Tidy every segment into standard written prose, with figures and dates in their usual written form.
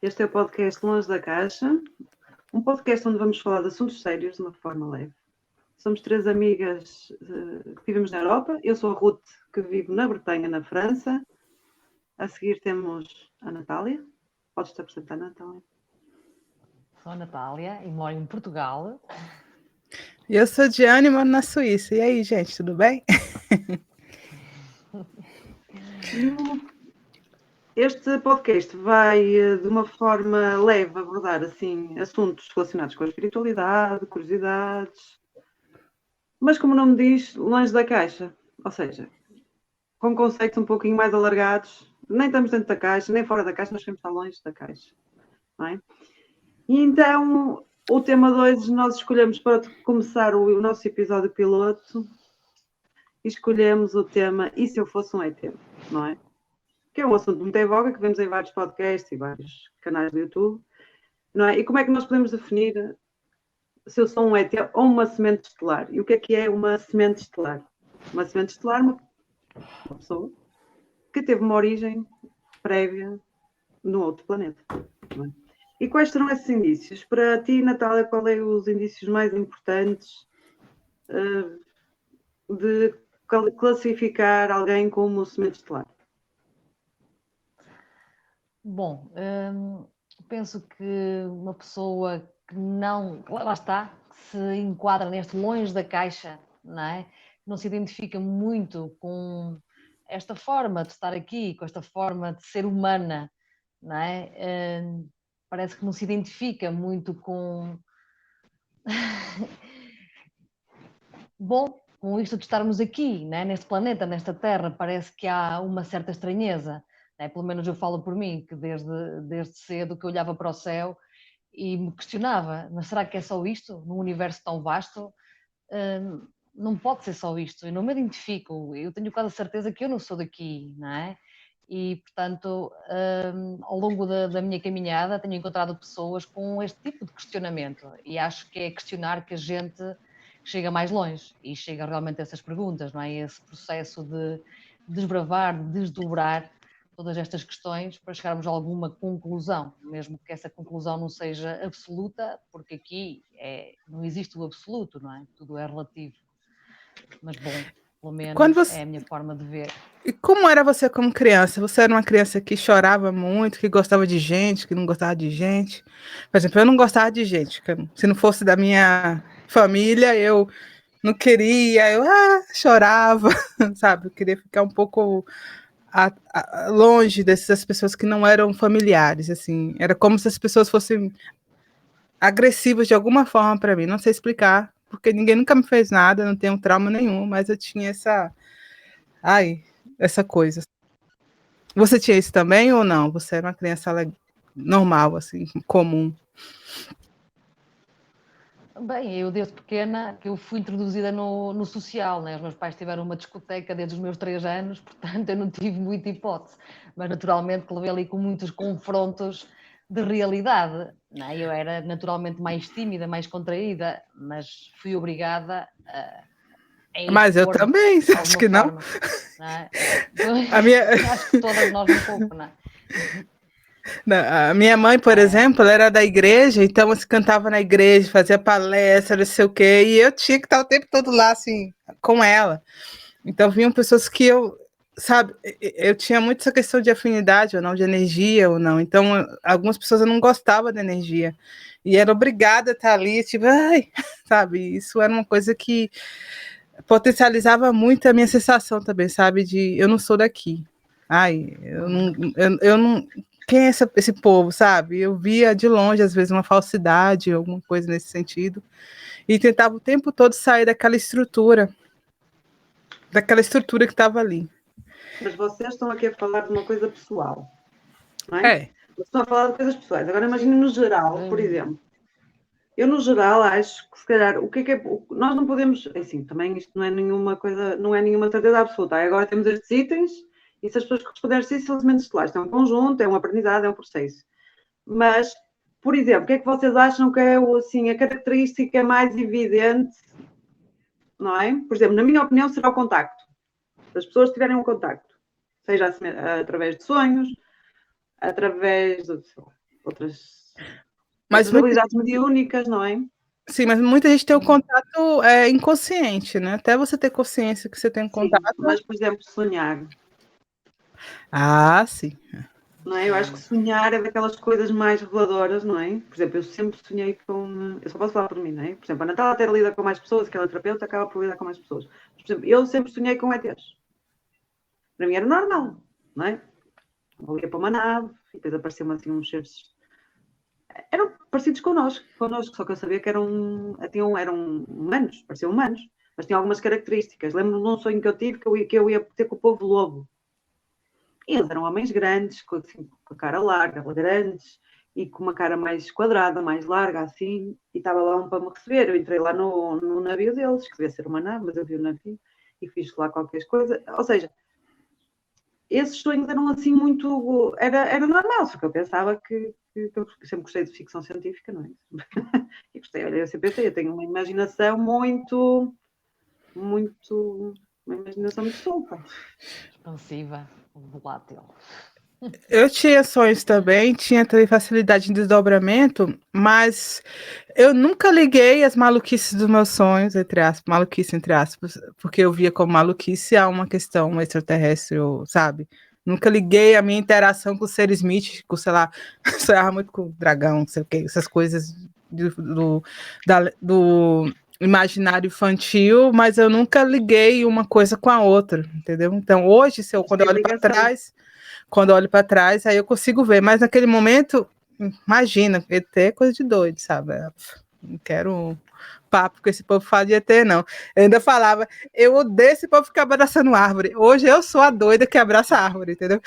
Este é o podcast Longe da Caixa, um podcast onde vamos falar de assuntos sérios de uma forma leve. Somos três amigas que vivemos na Europa. Eu sou a Ruth, que vivo na Bretanha, na França. A seguir temos a Natália. Podes-te apresentar, Natália? Sou a Natália e moro em Portugal. Eu sou Diane e moro na Suíça. E aí, gente, tudo bem? Este podcast vai, de uma forma leve, abordar assim, assuntos relacionados com a espiritualidade, curiosidades, mas como o nome diz, longe da caixa. Ou seja, com conceitos um pouquinho mais alargados. Nem estamos dentro da caixa, nem fora da caixa, nós queremos estar longe da caixa. Não é? E então, o tema de hoje nós escolhemos para começar o nosso episódio piloto, escolhemos o tema E se eu fosse um ET, não é? Que é um assunto muito em voga, que vemos em vários podcasts e vários canais do YouTube, não é? E como é que nós podemos definir se eu sou um ET ou uma semente estelar? E o que é uma semente estelar? Uma semente estelar, uma pessoa que teve uma origem prévia no outro planeta. Não é? E quais serão esses indícios? Para ti, Natália, qual é os indícios mais importantes de classificar alguém como semente estelar? Bom, penso que uma pessoa que não, lá está, que se enquadra neste longe da caixa, não é? Não se identifica muito com esta forma de estar aqui, com esta forma de ser humana, não é? Parece que não se identifica muito com... Bom, com isto de estarmos aqui, né? Neste planeta, nesta Terra, parece que há uma certa estranheza. Né? Pelo menos eu falo por mim, que desde cedo que eu olhava para o céu e me questionava, mas será que é só isto? Num universo tão vasto? Não pode ser só isto. Eu não me identifico, eu tenho quase a certeza que eu não sou daqui, não é? E, portanto, ao longo da minha caminhada tenho encontrado pessoas com este tipo de questionamento e acho que é questionar que a gente chega mais longe e chega realmente a essas perguntas, não é? Esse processo de desbravar, de desdobrar todas estas questões para chegarmos a alguma conclusão, mesmo que essa conclusão não seja absoluta, porque aqui não existe o absoluto, não é? Tudo é relativo. Mas bom, pelo menos é a minha forma de ver. E como era você como criança? Você era uma criança que chorava muito, que gostava de gente, que não gostava de gente? Por exemplo, eu não gostava de gente. Se não fosse da minha família, eu não queria, eu chorava, sabe? Eu queria ficar um pouco longe dessas pessoas que não eram familiares, assim. Era como se as pessoas fossem agressivas de alguma forma para mim. Não sei explicar, porque ninguém nunca me fez nada, não tenho trauma nenhum, mas eu tinha essa coisa. Você tinha isso também ou não? Você era uma criança normal, assim, comum? Bem, eu desde pequena que eu fui introduzida no social, né? Os meus pais tiveram uma discoteca desde os meus 3 anos, portanto eu não tive muita hipótese, mas naturalmente que levei ali com muitos confrontos de realidade, né? Eu era naturalmente mais tímida, mais contraída, mas fui obrigada a Mas eu também, acho que não? Né? Acho que todas nós um pouco, não é? A minha mãe, por exemplo, ela era da igreja, então você cantava na igreja, fazia palestra, não sei o quê, e eu tinha que estar o tempo todo lá, assim, com ela. Então, vinham pessoas que eu tinha muito essa questão de afinidade ou não, de energia ou não. Então, algumas pessoas eu não gostava da energia. E era obrigada a estar ali, tipo, sabe? Isso era uma coisa que potencializava muito a minha sensação também, sabe? De eu não sou daqui. Eu não quem é esse povo, sabe? Eu via de longe, às vezes, uma falsidade, alguma coisa nesse sentido, e tentava o tempo todo sair daquela estrutura que estava ali. Mas vocês estão aqui a falar de uma coisa pessoal, não é? Estão a falar de coisas pessoais. Agora imagine no geral, por exemplo. Eu, no geral, acho que se calhar nós não podemos, assim, também isto não é nenhuma coisa, não é nenhuma certeza absoluta. Agora temos estes itens, e se as pessoas responderem sim, são elementos estelares. É um conjunto, é um aprendizado, é um processo. Mas, por exemplo, o que é que vocês acham que é assim, a característica mais evidente, não é? Por exemplo, na minha opinião, será o contacto. Se as pessoas tiverem um contacto, seja através de sonhos, através de Mas habilidades mediúnicas, não é? Sim, mas muita gente tem o contato inconsciente, né? Até você ter consciência que você tem um contato. Sim, mas, por exemplo, sonhar. Ah, sim. Não é? Eu acho que sonhar é daquelas coisas mais reveladoras, não é? Por exemplo, eu sempre sonhei com... Eu só posso falar por mim, não é? Por exemplo, a Natália até lida com mais pessoas, aquela terapeuta acaba por lidar com mais pessoas. Por exemplo, eu sempre sonhei com ETs. Para mim era normal, não é? Eu ia para uma nave e depois apareciam assim uns seres... Eram parecidos connosco, só que eu sabia que eram humanos, pareciam humanos, mas tinham algumas características. Lembro-me de um sonho que eu tive que eu ia ter com o povo lobo. E eles eram homens grandes, com a cara larga, grandes, e com uma cara mais quadrada, mais larga, assim, e estava lá um para me receber. Eu entrei lá no navio deles, que devia ser uma nave, mas eu vi o navio, e fiz lá qualquer coisa. Ou seja, esses sonhos eram assim muito... Era normal, só que eu pensava que eu sempre gostei de ficção científica, não é? E gostei, olha, eu sempre pensei, eu tenho uma imaginação muito... Uma imaginação muito solta. Expansiva, volátil. Eu tinha sonhos também, tinha também facilidade em desdobramento, mas eu nunca liguei as maluquices dos meus sonhos, maluquice entre aspas, porque eu via como maluquice a uma questão extraterrestre, sabe? Nunca liguei a minha interação com seres místicos, sei lá, sonhava muito com dragão, não sei o que, essas coisas do imaginário infantil, mas eu nunca liguei uma coisa com a outra, entendeu? Então hoje, quando eu olho para trás, aí eu consigo ver, mas naquele momento, imagina, ET é coisa de doido, sabe? Não quero papo com esse povo fala de ET, não. Eu ainda falava, eu odeio esse povo ficar abraçando árvore. Hoje eu sou a doida que abraça a árvore, entendeu?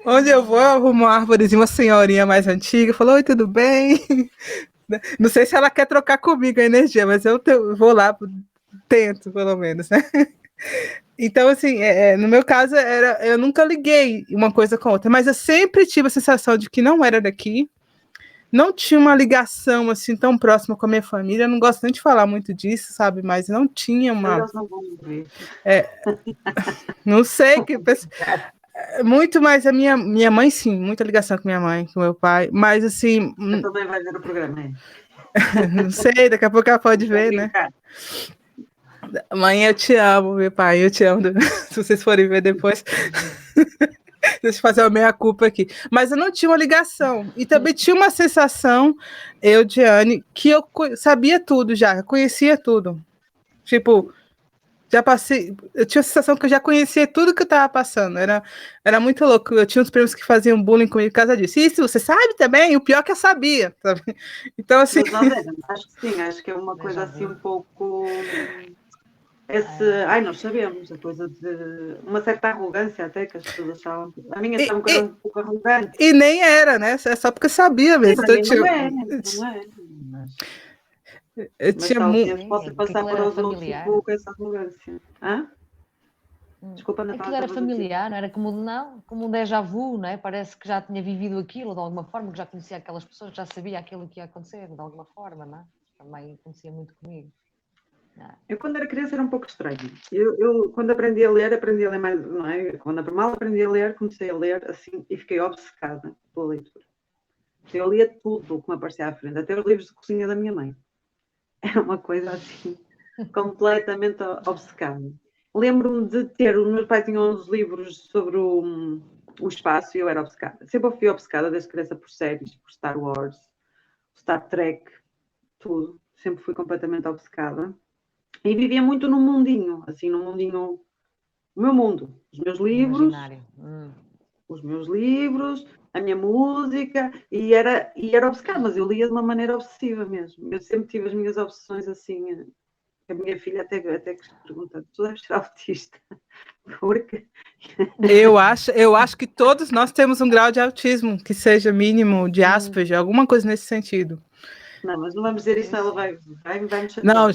Onde eu vou, eu arrumo uma árvorezinha, uma senhorinha mais antiga, falou, oi, tudo bem? Não sei se ela quer trocar comigo a energia, mas eu vou lá, tento, pelo menos, né? Então, assim, no meu caso, eu nunca liguei uma coisa com a outra, mas eu sempre tive a sensação de que não era daqui, não tinha uma ligação, assim, tão próxima com a minha família, eu não gosto nem de falar muito disso, sabe, mas não tinha uma... Eles não vão ver. Não sei, muito mais a minha mãe, sim, muita ligação com minha mãe, com meu pai, mas, assim... Você também vai ver o programa, é? Não sei, daqui a pouco ela pode ver, né? Mãe, eu te amo, meu pai, eu te amo. Se vocês forem ver depois, deixa eu fazer a meia-culpa aqui. Mas eu não tinha uma ligação. E também tinha uma sensação, eu, Diane, que eu sabia tudo já, conhecia tudo. Tipo, já passei. Eu tinha a sensação que eu já conhecia tudo que eu estava passando. Era muito louco. Eu tinha uns primos que faziam bullying comigo por causa disso. Isso, você sabe também? O pior é que eu sabia, sabe? Então, assim. Mas, acho que sim, acho que é uma coisa assim um pouco. Nós sabemos, a coisa de uma certa arrogância até que as pessoas achavam. A minha achavam que era um pouco arrogante. E nem era, né? É só porque eu sabia mesmo. Sim, então, não é. Eu tinha muito. Posso passar para os outros com essa arrogância. Hã? Desculpa, Natália. Aquilo era familiar, não era como um déjà vu, não é? Parece que já tinha vivido aquilo de alguma forma, que já conhecia aquelas pessoas, já sabia aquilo que ia acontecer de alguma forma, não é? Também acontecia muito comigo. Eu, quando era criança, era um pouco estranho. Eu quando aprendi a ler mais, não é? Quando mal aprendi a ler, comecei a ler assim e fiquei obcecada pela leitura. Eu lia tudo o que me aparecia à frente, até os livros de cozinha da minha mãe. Era uma coisa assim, completamente obcecada. Lembro-me de ter, os meus pais tinham uns livros sobre o espaço e eu era obcecada. Sempre fui obcecada desde criança por séries, por Star Wars, Star Trek, tudo. Sempre fui completamente obcecada. E vivia muito num mundinho, assim, o meu mundo, os meus livros, a minha música, e era obcecada, mas eu lia de uma maneira obsessiva mesmo. Eu sempre tive as minhas obsessões assim. A minha filha até que se pergunta, tu deves ser autista? Porque... Eu acho que todos nós temos um grau de autismo, que seja mínimo, de Asperger, alguma coisa nesse sentido. Não, mas não vamos dizer isso, ela vai me chatear. Não,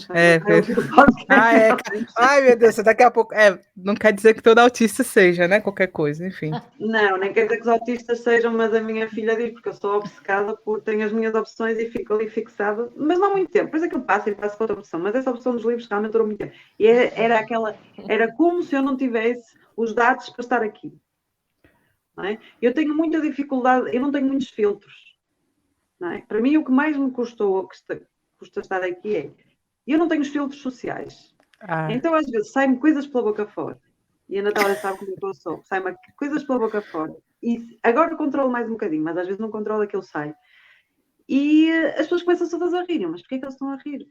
Ai, meu Deus, daqui a pouco... não quer dizer que todo autista seja, né? Qualquer coisa, enfim. Não, nem quer dizer que os autistas sejam, mas a minha filha diz, porque eu sou obcecada tenho as minhas opções e fico ali fixada, mas não há muito tempo. Depois é que eu passo para outra opção, mas essa opção dos livros realmente durou muito tempo. E era como se eu não tivesse os dados para estar aqui. não é? Eu tenho muita dificuldade, eu não tenho muitos filtros, não é? Para mim, o que mais me custa estar aqui é, eu não tenho os filtros sociais. Então, às vezes, saem-me coisas pela boca fora. E a Natália sabe como eu sou. Saem-me coisas pela boca fora. E agora controlo mais um bocadinho, mas às vezes não controlo aquilo sai. E as pessoas começam todas a rir. Mas porquê que eles estão a rir?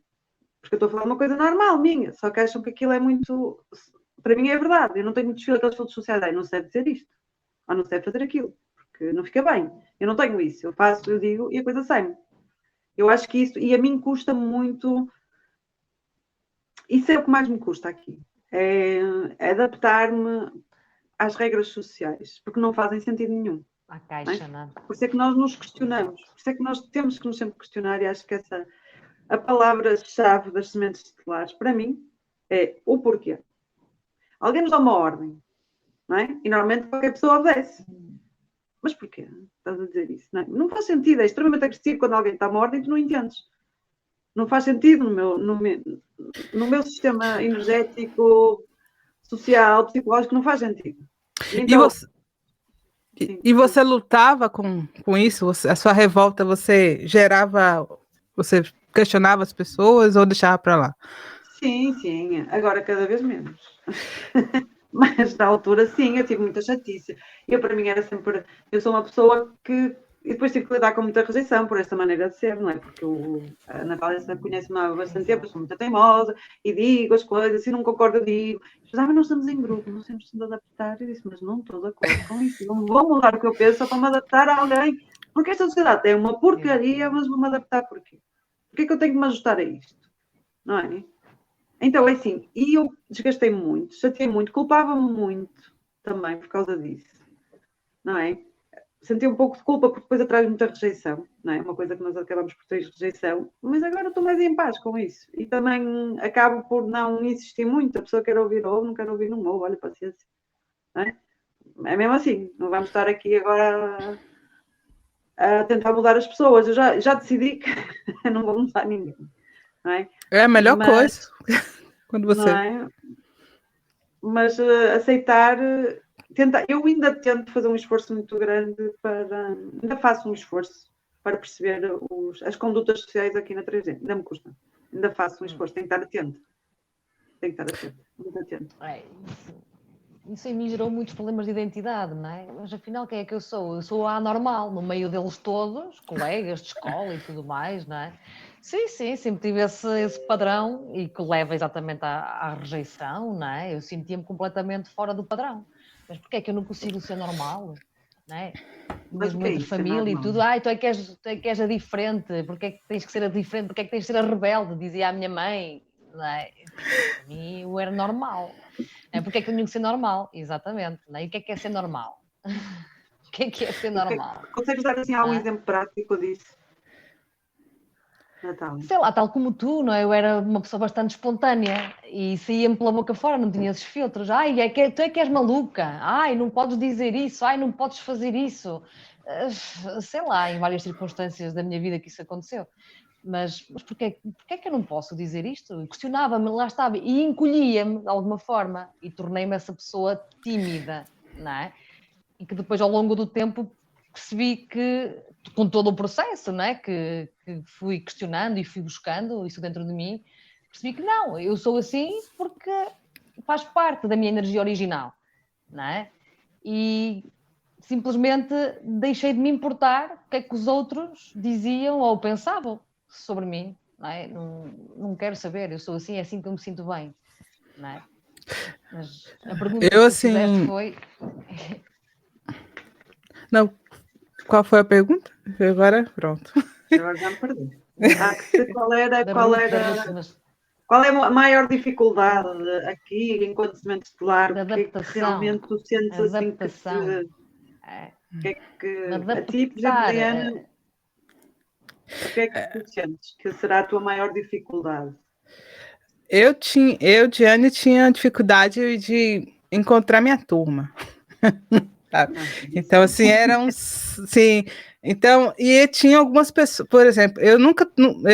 Porque eu estou a falar uma coisa normal, minha. Só que acham que aquilo é muito... Para mim é verdade. Eu não tenho muitos aqueles filtros sociais. Não sei dizer isto. Ou não sei fazer aquilo. Porque não fica bem. Eu não tenho isso. Eu faço, eu digo e a coisa sai-me. Eu acho que isso... E a mim custa muito... Isso é o que mais me custa aqui. É adaptar-me às regras sociais, porque não fazem sentido nenhum. À caixa, não é? Por isso é que nós nos questionamos, por isso é que nós temos que nos sempre questionar, e acho que a palavra-chave das sementes estelares, para mim, é o porquê. Alguém nos dá uma ordem, não é? E normalmente qualquer pessoa obedece. Mas porquê? Estás a dizer isso? Não faz sentido, é extremamente agressivo quando alguém dá uma ordem e tu não entendes. Não faz sentido no meu sistema energético, social, psicológico, não faz sentido. Então, e você lutava com isso? A sua revolta, você questionava as pessoas ou deixava para lá? Sim. Agora cada vez menos. Mas na altura, sim, eu tive muita chatice. Para mim era sempre... Eu sou uma pessoa que... E depois tive que lidar com muita rejeição por esta maneira de ser, não é? Porque a Natália conhece-me há bastante tempo, eu sou muito teimosa e digo as coisas, se não concordo, eu digo. Mas nós estamos em grupo, nós temos de nos adaptar. Eu disse, mas não estou de acordo com isso. Não vou mudar o que eu penso só para me adaptar a alguém. Porque esta sociedade é uma porcaria, mas vou-me adaptar porquê? Porquê que eu tenho que me ajustar a isto? Não é? Então, é assim, e eu desgastei-me muito, chateei muito, culpava-me muito também por causa disso. Não é? Senti um pouco de culpa porque depois atrás muita rejeição, não é? Uma coisa que nós acabamos por ter rejeição, mas agora estou mais em paz com isso. E também acabo por não insistir muito. A pessoa quer ouvir ou não quer ouvir, não ouve, olha, paciência. Não é? É mesmo assim, não vamos estar aqui agora a tentar mudar as pessoas. Eu já decidi que não vou mudar ninguém. Não é? É a melhor coisa quando você... Não é? Mas aceitar... Eu ainda tento fazer um esforço muito grande ainda faço um esforço para perceber as condutas sociais aqui na 3G. Ainda me custa. Ainda faço um esforço. Tenho que estar atento. Muito atento. Isso em mim gerou muitos problemas de identidade, não é? Mas afinal, quem é que eu sou? Eu sou a anormal, no meio deles todos, colegas de escola e tudo mais, não é? Sim, sempre tive esse padrão e que leva exatamente à rejeição, não é? Eu sentia-me completamente fora do padrão. Mas porquê é que eu não consigo ser normal? Não é? Mesmo entre família e tudo. Tu é que és a diferente. Porquê é que tens que ser a diferente? Porquê é que tens que ser a rebelde? Dizia a minha mãe. Não é? Para mim, eu era normal. Porquê é que eu tenho que ser normal? Exatamente. Não é? E o que é ser normal? O que é ser normal? Consegues dar assim algum exemplo prático disso? Natália. Sei lá, tal como tu, não é? Eu era uma pessoa bastante espontânea e saía-me pela boca fora, não tinha esses filtros. Tu é que és maluca. Não podes dizer isso. Não podes fazer isso. Sei lá, em várias circunstâncias da minha vida que isso aconteceu. Mas porquê é que eu não posso dizer isto? Questionava-me, lá estava, e encolhia-me de alguma forma e tornei-me essa pessoa tímida, não é? E que depois, ao longo do tempo, percebi que, com todo o processo, não é? Que fui questionando e fui buscando isso dentro de mim, percebi que não, eu sou assim porque faz parte da minha energia original, não é? E simplesmente deixei de me importar o que é que os outros diziam ou pensavam sobre mim, não é? Não quero saber, eu sou assim, é assim que eu me sinto bem, não é? Mas a pergunta que tu fizeste foi... Não, qual foi a pergunta? Agora, pronto. Agora já me perdi. Qual é a maior dificuldade aqui enquanto semente estelar? Da adaptação. Que realmente tu sentes assim que a ti, por exemplo, Diana, o que é que tu sentes que será a tua maior dificuldade? Eu, Diane, tinha dificuldade de encontrar minha turma. Então, assim, sim. Então, e tinha algumas pessoas, por exemplo, eu,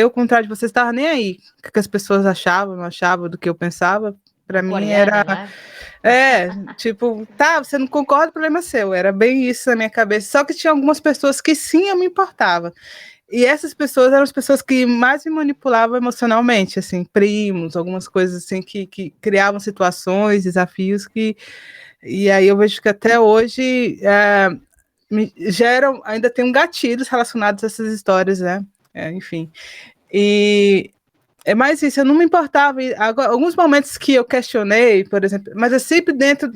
ao contrário de vocês, estava nem aí o que as pessoas achavam, não achavam do que eu pensava. Para mim era... Tipo, tá, você não concorda, o problema é seu. Era bem isso na minha cabeça. Só que tinha algumas pessoas que sim, eu me importava. E essas pessoas eram as pessoas que mais me manipulavam emocionalmente, assim, primos, algumas coisas assim que criavam situações, desafios que. E aí eu vejo que até hoje me geram, ainda tem gatilhos relacionados a essas histórias, né? Enfim. E é mais isso, eu não me importava. Agora, alguns momentos que eu questionei, por exemplo, mas é sempre dentro,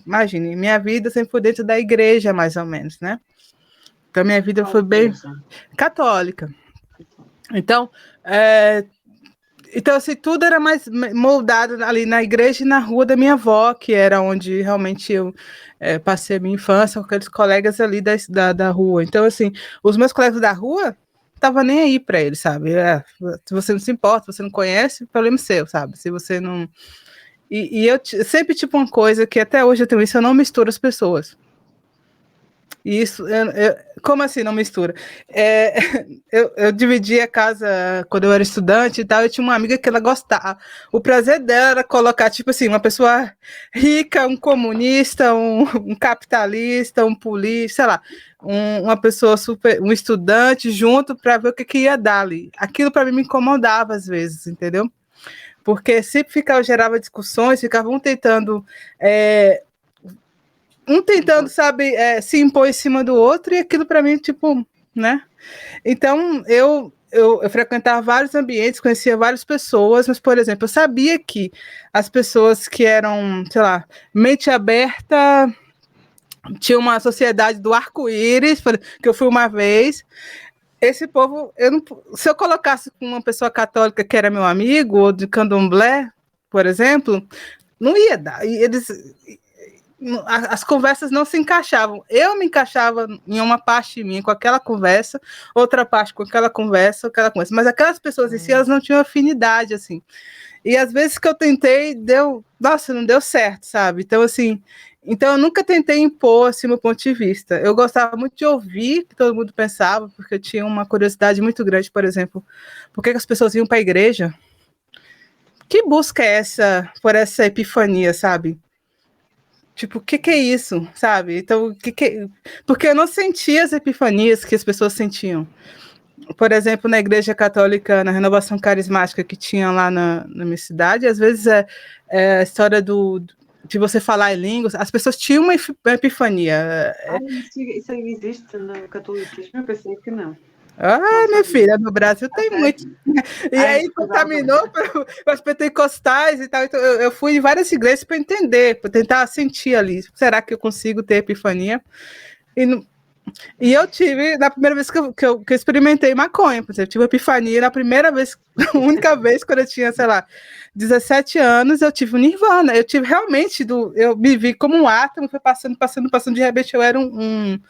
imagine, minha vida sempre foi dentro da igreja, mais ou menos, né? Então, minha vida foi bem católica. Então, então, assim, tudo era mais moldado ali na igreja e na rua da minha avó, que era onde realmente eu passei a minha infância com aqueles colegas ali da rua. Então, assim, os meus colegas da rua tava nem aí para eles, sabe? Se você não se importa, se você não conhece, problema seu, sabe? Se você não. E eu sempre, tipo, uma coisa que até hoje eu tenho isso, eu não misturo as pessoas. Isso, como assim não mistura? É, eu dividi a casa quando eu era estudante e tal, eu tinha uma amiga que ela gostava. O prazer dela era colocar, tipo assim, uma pessoa rica, um comunista, um capitalista, um polícia, sei lá, uma pessoa super, um estudante junto para ver o que ia dar ali. Aquilo para mim me incomodava às vezes, entendeu? Porque sempre gerava discussões, ficavam tentando. Sabe, se impor em cima do outro, e aquilo para mim, tipo, né? Então, eu frequentava vários ambientes, conhecia várias pessoas, mas, por exemplo, eu sabia que as pessoas que eram, sei lá, mente aberta, tinha uma sociedade do arco-íris, que eu fui uma vez. Esse povo, se eu colocasse com uma pessoa católica que era meu amigo, ou de candomblé, por exemplo, não ia dar. E as conversas não se encaixavam. Eu me encaixava em uma parte minha com aquela conversa, outra parte com aquela conversa, mas aquelas pessoas em si, elas não tinham afinidade, assim. E às vezes que eu tentei, não deu certo, sabe? Então, assim, eu nunca tentei impor, assim, meu ponto de vista. Eu gostava muito de ouvir o que todo mundo pensava, porque eu tinha uma curiosidade muito grande, por exemplo, por que as pessoas iam para a igreja? Que busca é essa por essa epifania, sabe? Tipo, o que é isso, sabe? Então, porque eu não sentia as epifanias que as pessoas sentiam. Por exemplo, na Igreja Católica, na renovação carismática que tinha lá na minha cidade, às vezes a história de você falar em línguas, as pessoas tinham uma epifania. Isso existe no catolicismo? Eu pensei que não. Minha filha, no Brasil tem muito. E aí contaminou para os pentecostais e tal. Então, eu fui em várias igrejas para entender, para tentar sentir ali. Será que eu consigo ter epifania? E eu tive, na primeira vez que eu experimentei maconha, por exemplo, tive epifania na primeira vez, a única vez, quando eu tinha, sei lá, 17 anos, eu tive um nirvana. Eu tive realmente, eu me vi como um átomo, foi passando, de repente eu era um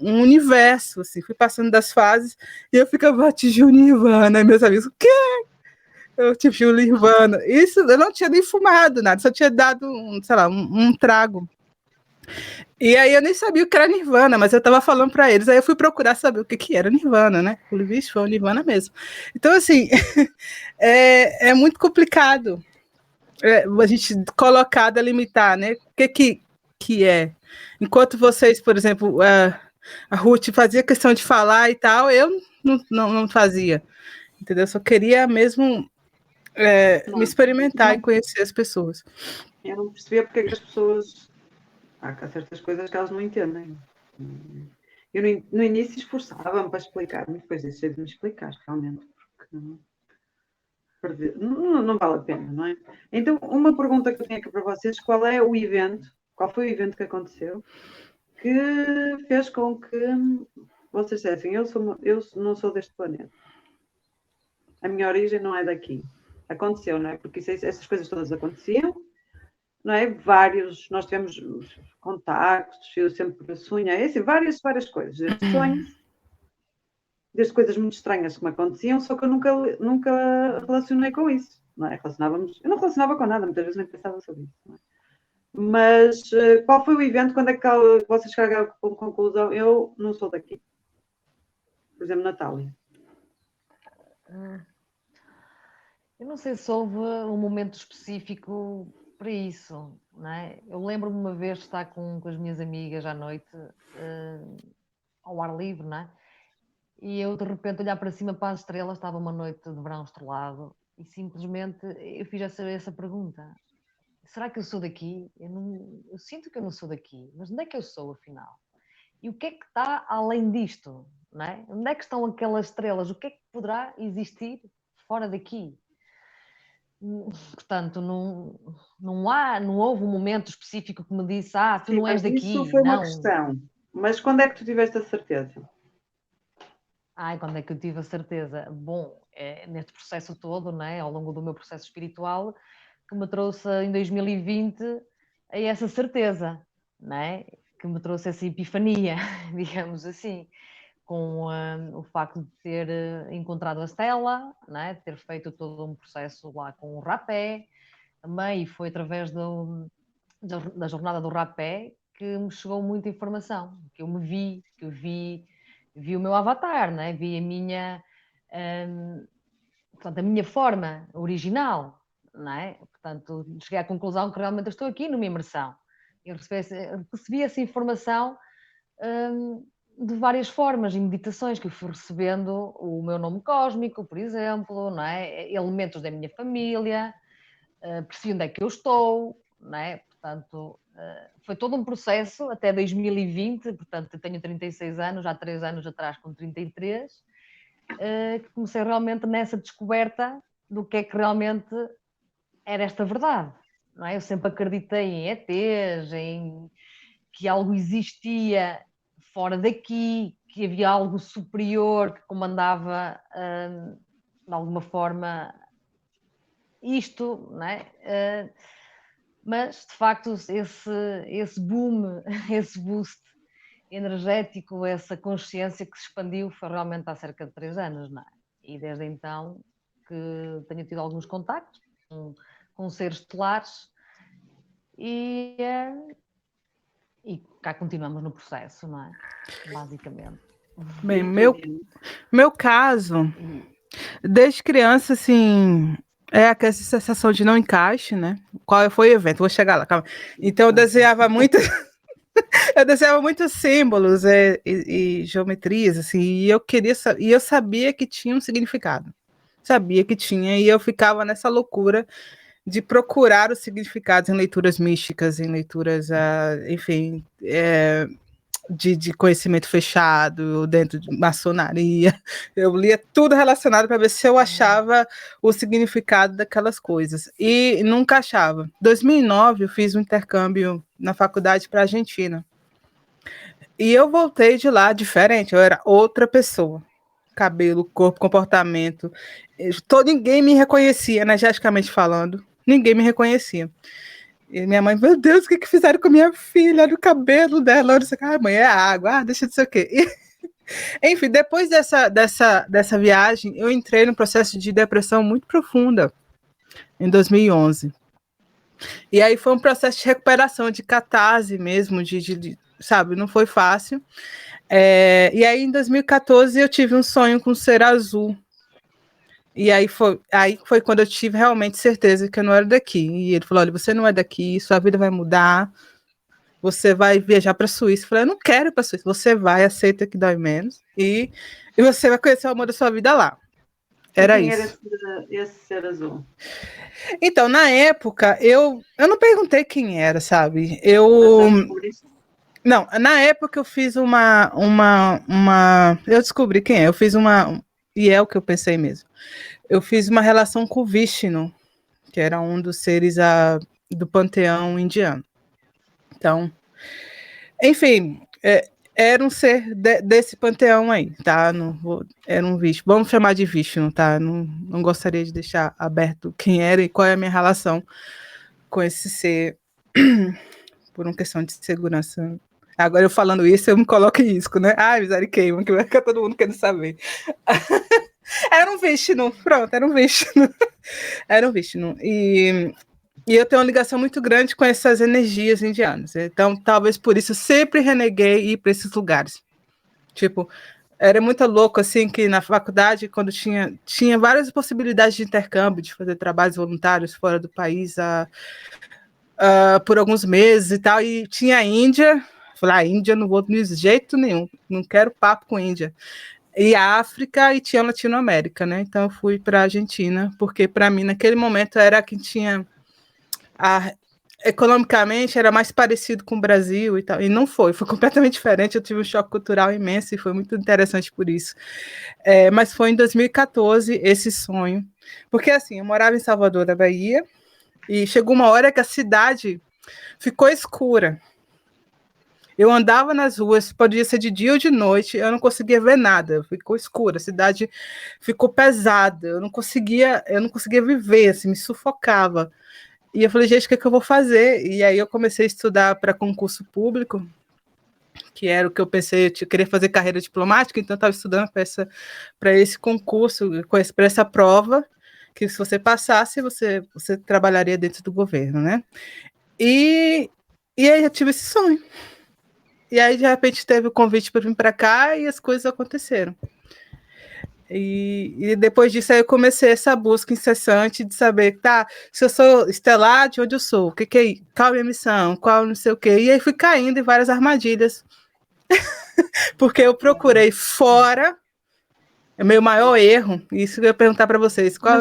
universo, assim, fui passando das fases e eu ficava, atingi o Nirvana, e meus amigos, o quê? Eu atingi o Nirvana. Isso, eu não tinha nem fumado nada, só tinha dado, sei lá, um trago. E aí eu nem sabia o que era Nirvana, mas eu tava falando para eles, aí eu fui procurar saber o que era Nirvana, né? O bicho foi o Nirvana mesmo. Então, assim, é muito complicado a gente colocar, delimitar, né? O que é? Enquanto vocês, por exemplo, a Ruth fazia questão de falar e tal, eu não fazia, entendeu? Eu só queria mesmo me experimentar e conhecer as pessoas. Eu não percebia porque as pessoas... Há certas coisas que elas não entendem. Eu no início esforçava-me para explicar, mas depois deixei de me explicar, realmente, porque não vale a pena, não é? Então, uma pergunta que eu tenho aqui para vocês, qual foi o evento que aconteceu que fez com que vocês dissessem, eu não sou deste planeta. A minha origem não é daqui. Aconteceu, não é? Porque essas coisas todas aconteciam, não é? Nós tivemos contactos, eu sempre sonhei, assim, várias coisas, desde sonhos, desde coisas muito estranhas que me aconteciam, só que eu nunca relacionei com isso, não é? Eu não relacionava com nada, muitas vezes nem pensava sobre isso, não é? Mas qual foi o evento, quando é que vocês chegaram com conclusão, eu não sou daqui? Por exemplo, Natália. Eu não sei se houve um momento específico para isso, não é? Eu lembro-me uma vez de estar com as minhas amigas à noite, ao ar livre, não é? E eu de repente olhar para cima para as estrelas, estava uma noite de verão estrelado e simplesmente eu fiz essa pergunta: será que eu sou daqui? Eu sinto que eu não sou daqui, mas onde é que eu sou afinal? E o que é que está além disto? Não é? Onde é que estão aquelas estrelas? O que é que poderá existir fora daqui? Portanto, não houve um momento específico que me disse: tu não és daqui. Isso foi uma questão. Mas quando é que tu tiveste a certeza? Quando é que eu tive a certeza? Bom, neste processo todo, não é? Ao longo do meu processo espiritual, que me trouxe em 2020 a essa certeza, não é? Que me trouxe essa epifania, digamos assim, com o facto de ter encontrado a Stella, não é? De ter feito todo um processo lá com o rapé, também, e foi através da jornada do rapé que me chegou muita informação, que eu me vi, que eu vi o meu avatar, não é? Vi a minha, portanto, a minha forma original, não é? Portanto, cheguei à conclusão que realmente eu estou aqui numa imersão. Eu recebi essa informação de várias formas, em meditações que eu fui recebendo, o meu nome cósmico, por exemplo, não é? Elementos da minha família, percebi onde é que eu estou, não é? Portanto, foi todo um processo até 2020, portanto, eu tenho 36 anos, há 3 anos atrás com 33, que comecei realmente nessa descoberta do que é que realmente era esta verdade, não é? Eu sempre acreditei em ETs, em que algo existia fora daqui, que havia algo superior que comandava, de alguma forma, isto, não é? Mas, de facto, esse boom, esse boost energético, essa consciência que se expandiu foi realmente há cerca de 3 anos, não é? E desde então que tenho tido alguns contactos com seres estelares e cá continuamos no processo, não é? Basicamente. Bem, meu caso, desde criança, assim, é aquela sensação de não encaixe, né? Qual foi o evento? Vou chegar lá, calma. Então, eu desenhava muito... eu desenhava muitos símbolos e geometrias, assim, e eu sabia que tinha um significado. Sabia que tinha, e eu ficava nessa loucura de procurar os significados em leituras místicas, em leituras, enfim, de conhecimento fechado, dentro de maçonaria. Eu lia tudo relacionado para ver se eu achava o significado daquelas coisas. E nunca achava. Em 2009, eu fiz um intercâmbio na faculdade para a Argentina. E eu voltei de lá diferente, eu era outra pessoa. Cabelo, corpo, comportamento. Ninguém me reconhecia, energeticamente falando. Ninguém me reconhecia. E minha mãe, meu Deus, o que fizeram com minha filha? Olha o cabelo dela. Mãe, é água, deixa de ser o quê. Enfim, depois dessa viagem, eu entrei num processo de depressão muito profunda, em 2011. E aí foi um processo de recuperação, de catarse mesmo, sabe, não foi fácil. E aí, em 2014, eu tive um sonho com um ser azul. E aí foi quando eu tive realmente certeza que eu não era daqui. E ele falou, olha, você não é daqui, sua vida vai mudar, você vai viajar para a Suíça. Eu falei, eu não quero ir para a Suíça. Você vai, aceita que dói menos, e você vai conhecer o amor da sua vida lá. Era quem isso. Era esse ser azul? Então, na época, eu não perguntei quem era, sabe? Não, na época eu fiz eu descobri quem é. Eu fiz e é o que eu pensei mesmo. Eu fiz uma relação com o Vishnu, que era um dos seres do panteão indiano. Então, enfim, era um ser desse panteão aí, tá? Era um Vishnu. Vamos chamar de Vishnu, tá? Não gostaria de deixar aberto quem era e qual é a minha relação com esse ser, por uma questão de segurança. Agora eu falando isso, eu me coloco em risco, né? Ai, misericórdia, que vai ficar todo mundo querendo saber. Era um Vishnu, pronto, era um Vishnu. Era um Vishnu. E eu tenho uma ligação muito grande com essas energias indianas. Então, talvez por isso eu sempre reneguei ir para esses lugares. Tipo, era muito louco, assim, que na faculdade, quando tinha várias possibilidades de intercâmbio, de fazer trabalhos voluntários fora do país, por alguns meses e tal, e tinha a Índia. Falei, Índia não vou de jeito nenhum, não quero papo com Índia. E a África e tinha a Latinoamérica, né? Então eu fui para a Argentina, porque para mim naquele momento era quem tinha economicamente era mais parecido com o Brasil e tal, e não foi completamente diferente. Eu tive um choque cultural imenso e foi muito interessante por isso. Mas foi em 2014 esse sonho, porque assim, eu morava em Salvador da Bahia e chegou uma hora que a cidade ficou escura. Eu andava nas ruas, podia ser de dia ou de noite, eu não conseguia ver nada, ficou escura, a cidade ficou pesada, eu não conseguia viver, assim, me sufocava. E eu falei, gente, o que é que eu vou fazer? E aí eu comecei a estudar para concurso público, que era o que eu pensei, eu queria fazer carreira diplomática, então eu estava estudando para esse concurso, para essa prova, que se você passasse, você trabalharia dentro do governo, né? E aí eu tive esse sonho. E aí, de repente, teve o convite para vir para cá e as coisas aconteceram. E depois disso, aí eu comecei essa busca incessante de saber, tá, se eu sou estelar, de onde eu sou, qual é a minha missão, qual não sei o quê. E aí fui caindo em várias armadilhas, porque eu procurei fora. É meu maior erro, isso que eu ia perguntar para vocês, qual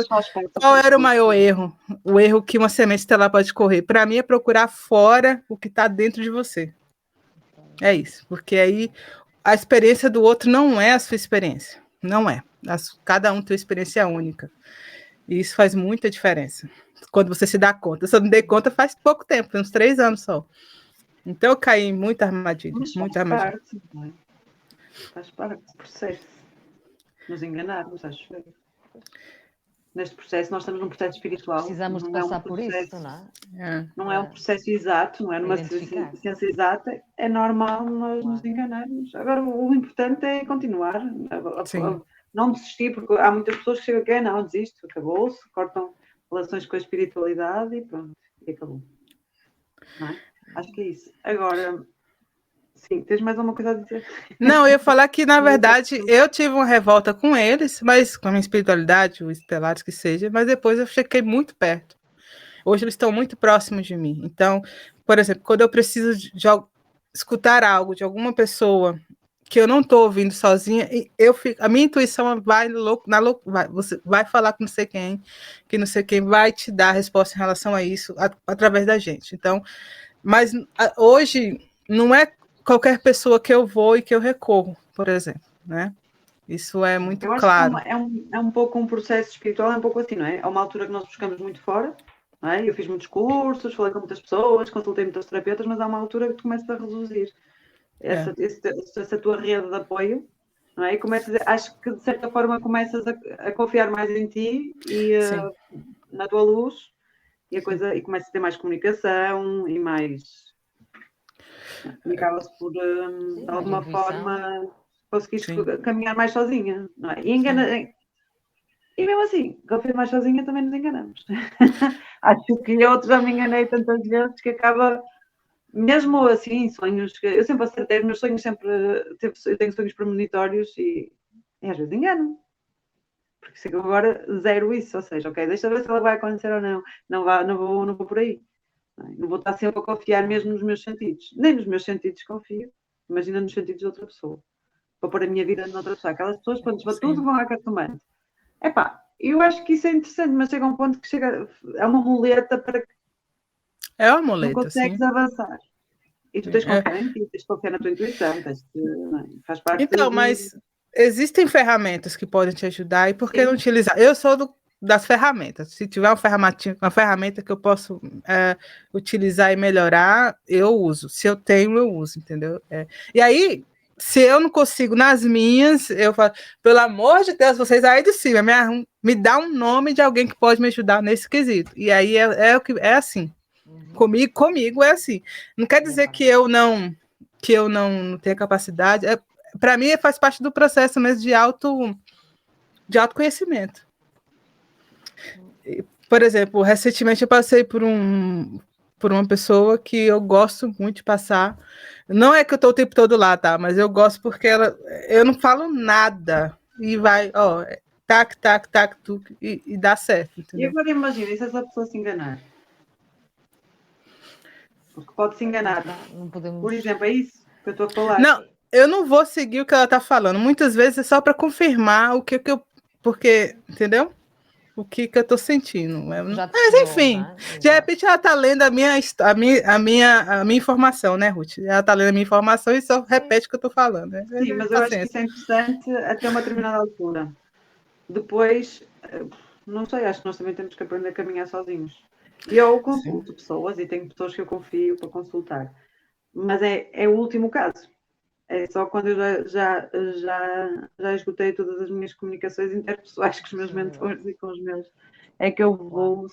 era o maior erro? O erro que uma semente estelar pode correr? Para mim é procurar fora o que está dentro de você. É isso, porque aí a experiência do outro não é a sua experiência, não é. Cada um tem uma experiência única. E isso faz muita diferença. Quando você se dá conta. Eu só me dei conta faz pouco tempo, uns 3 anos só. Então eu caí em muita armadilha. Faz parte do processo. Nos enganarmos, acho que neste processo, nós estamos num processo espiritual. Precisamos de passar por isso, não é? Não é um processo exato, não é numa ciência exata, é normal nós nos enganarmos. Agora, o importante é continuar, não desistir, porque há muitas pessoas que chegam aqui, não, desisto, acabou-se, cortam relações com a espiritualidade e pronto, e acabou. Não é? Acho que é isso. Agora, sim, tens mais alguma coisa a dizer? Não, eu ia falar que, na verdade, eu tive uma revolta com eles, mas com a minha espiritualidade, os estelares que seja, mas depois eu fiquei muito perto. Hoje eles estão muito próximos de mim. Então, por exemplo, quando eu preciso de escutar algo de alguma pessoa que eu não estou ouvindo sozinha, a minha intuição você vai falar com não sei quem, que não sei quem vai te dar a resposta em relação a isso através da gente. Então, mas hoje não é qualquer pessoa que eu vou e que eu recorro, por exemplo, né? Isso é muito claro. É um pouco um processo espiritual, é um pouco assim, não é? É uma altura que nós buscamos muito fora, não é? Eu fiz muitos cursos, falei com muitas pessoas, consultei muitos terapeutas, mas há uma altura que tu começas a reduzir essa tua rede de apoio, não é? E acho que de certa forma começas a confiar mais em ti e na tua luz e começas a ter mais comunicação e mais... E acaba-se por, de alguma forma, conseguires caminhar mais sozinha, não é? E mesmo assim, confiar mais sozinha também nos enganamos. Acho que eu já me enganei tantas vezes que acaba, mesmo assim, sonhos que eu sempre acertei, meus sonhos eu tenho sonhos premonitórios e às vezes engano. Porque sei que agora zero isso, ou seja, ok, deixa eu ver se ela vai acontecer ou não. Não vou por aí. Não vou estar sempre a confiar mesmo nos meus sentidos. Nem nos meus sentidos confio. Imagina nos sentidos de outra pessoa. Vou pôr a minha vida noutra pessoa. Aquelas pessoas, quando tudo vão à cartomante. Epá, eu acho que isso é interessante, mas chega um ponto que é uma muleta para que não consegues avançar. E tu tens que confiar em ti, tens que confiar na tua intuição, faz parte. Então, mas existem ferramentas que podem te ajudar, e por que não utilizar? Eu sou das ferramentas. Se tiver uma ferramenta que eu posso utilizar e melhorar, eu uso. Se eu tenho, eu uso, entendeu? E aí, se eu não consigo nas minhas, eu falo, pelo amor de Deus, vocês aí de cima, me dá um nome de alguém que pode me ajudar nesse quesito. E aí é assim. Comigo é assim. Não quer dizer que eu não tenho capacidade. Para mim, faz parte do processo mesmo de autoconhecimento. Por exemplo, recentemente eu passei por uma pessoa que eu gosto muito de passar. Não é que eu estou o tempo todo lá, tá? Mas eu gosto porque eu não falo nada. E vai, tac, e dá certo. Entendeu? E agora imagina, e se essa pessoa se enganar? Porque pode-se enganar. Não podemos... Por exemplo, é isso que eu estou a falar. Não, eu não vou seguir o que ela está falando. Muitas vezes é só para confirmar o que eu... Porque, entendeu? O que eu estou sentindo. Mas, enfim, de repente ela está lendo a minha informação, né, Ruth? Ela está lendo a minha informação e só repete o que eu estou falando. Né? Sim, mas eu acho que isso é interessante até uma determinada altura. Depois, não sei, acho que nós também temos que aprender a caminhar sozinhos. E eu consulto pessoas e tenho pessoas que eu confio para consultar. Mas é o último caso. É só quando eu já esgotei todas as minhas comunicações interpessoais com os meus mentores e com os meus. É que eu vou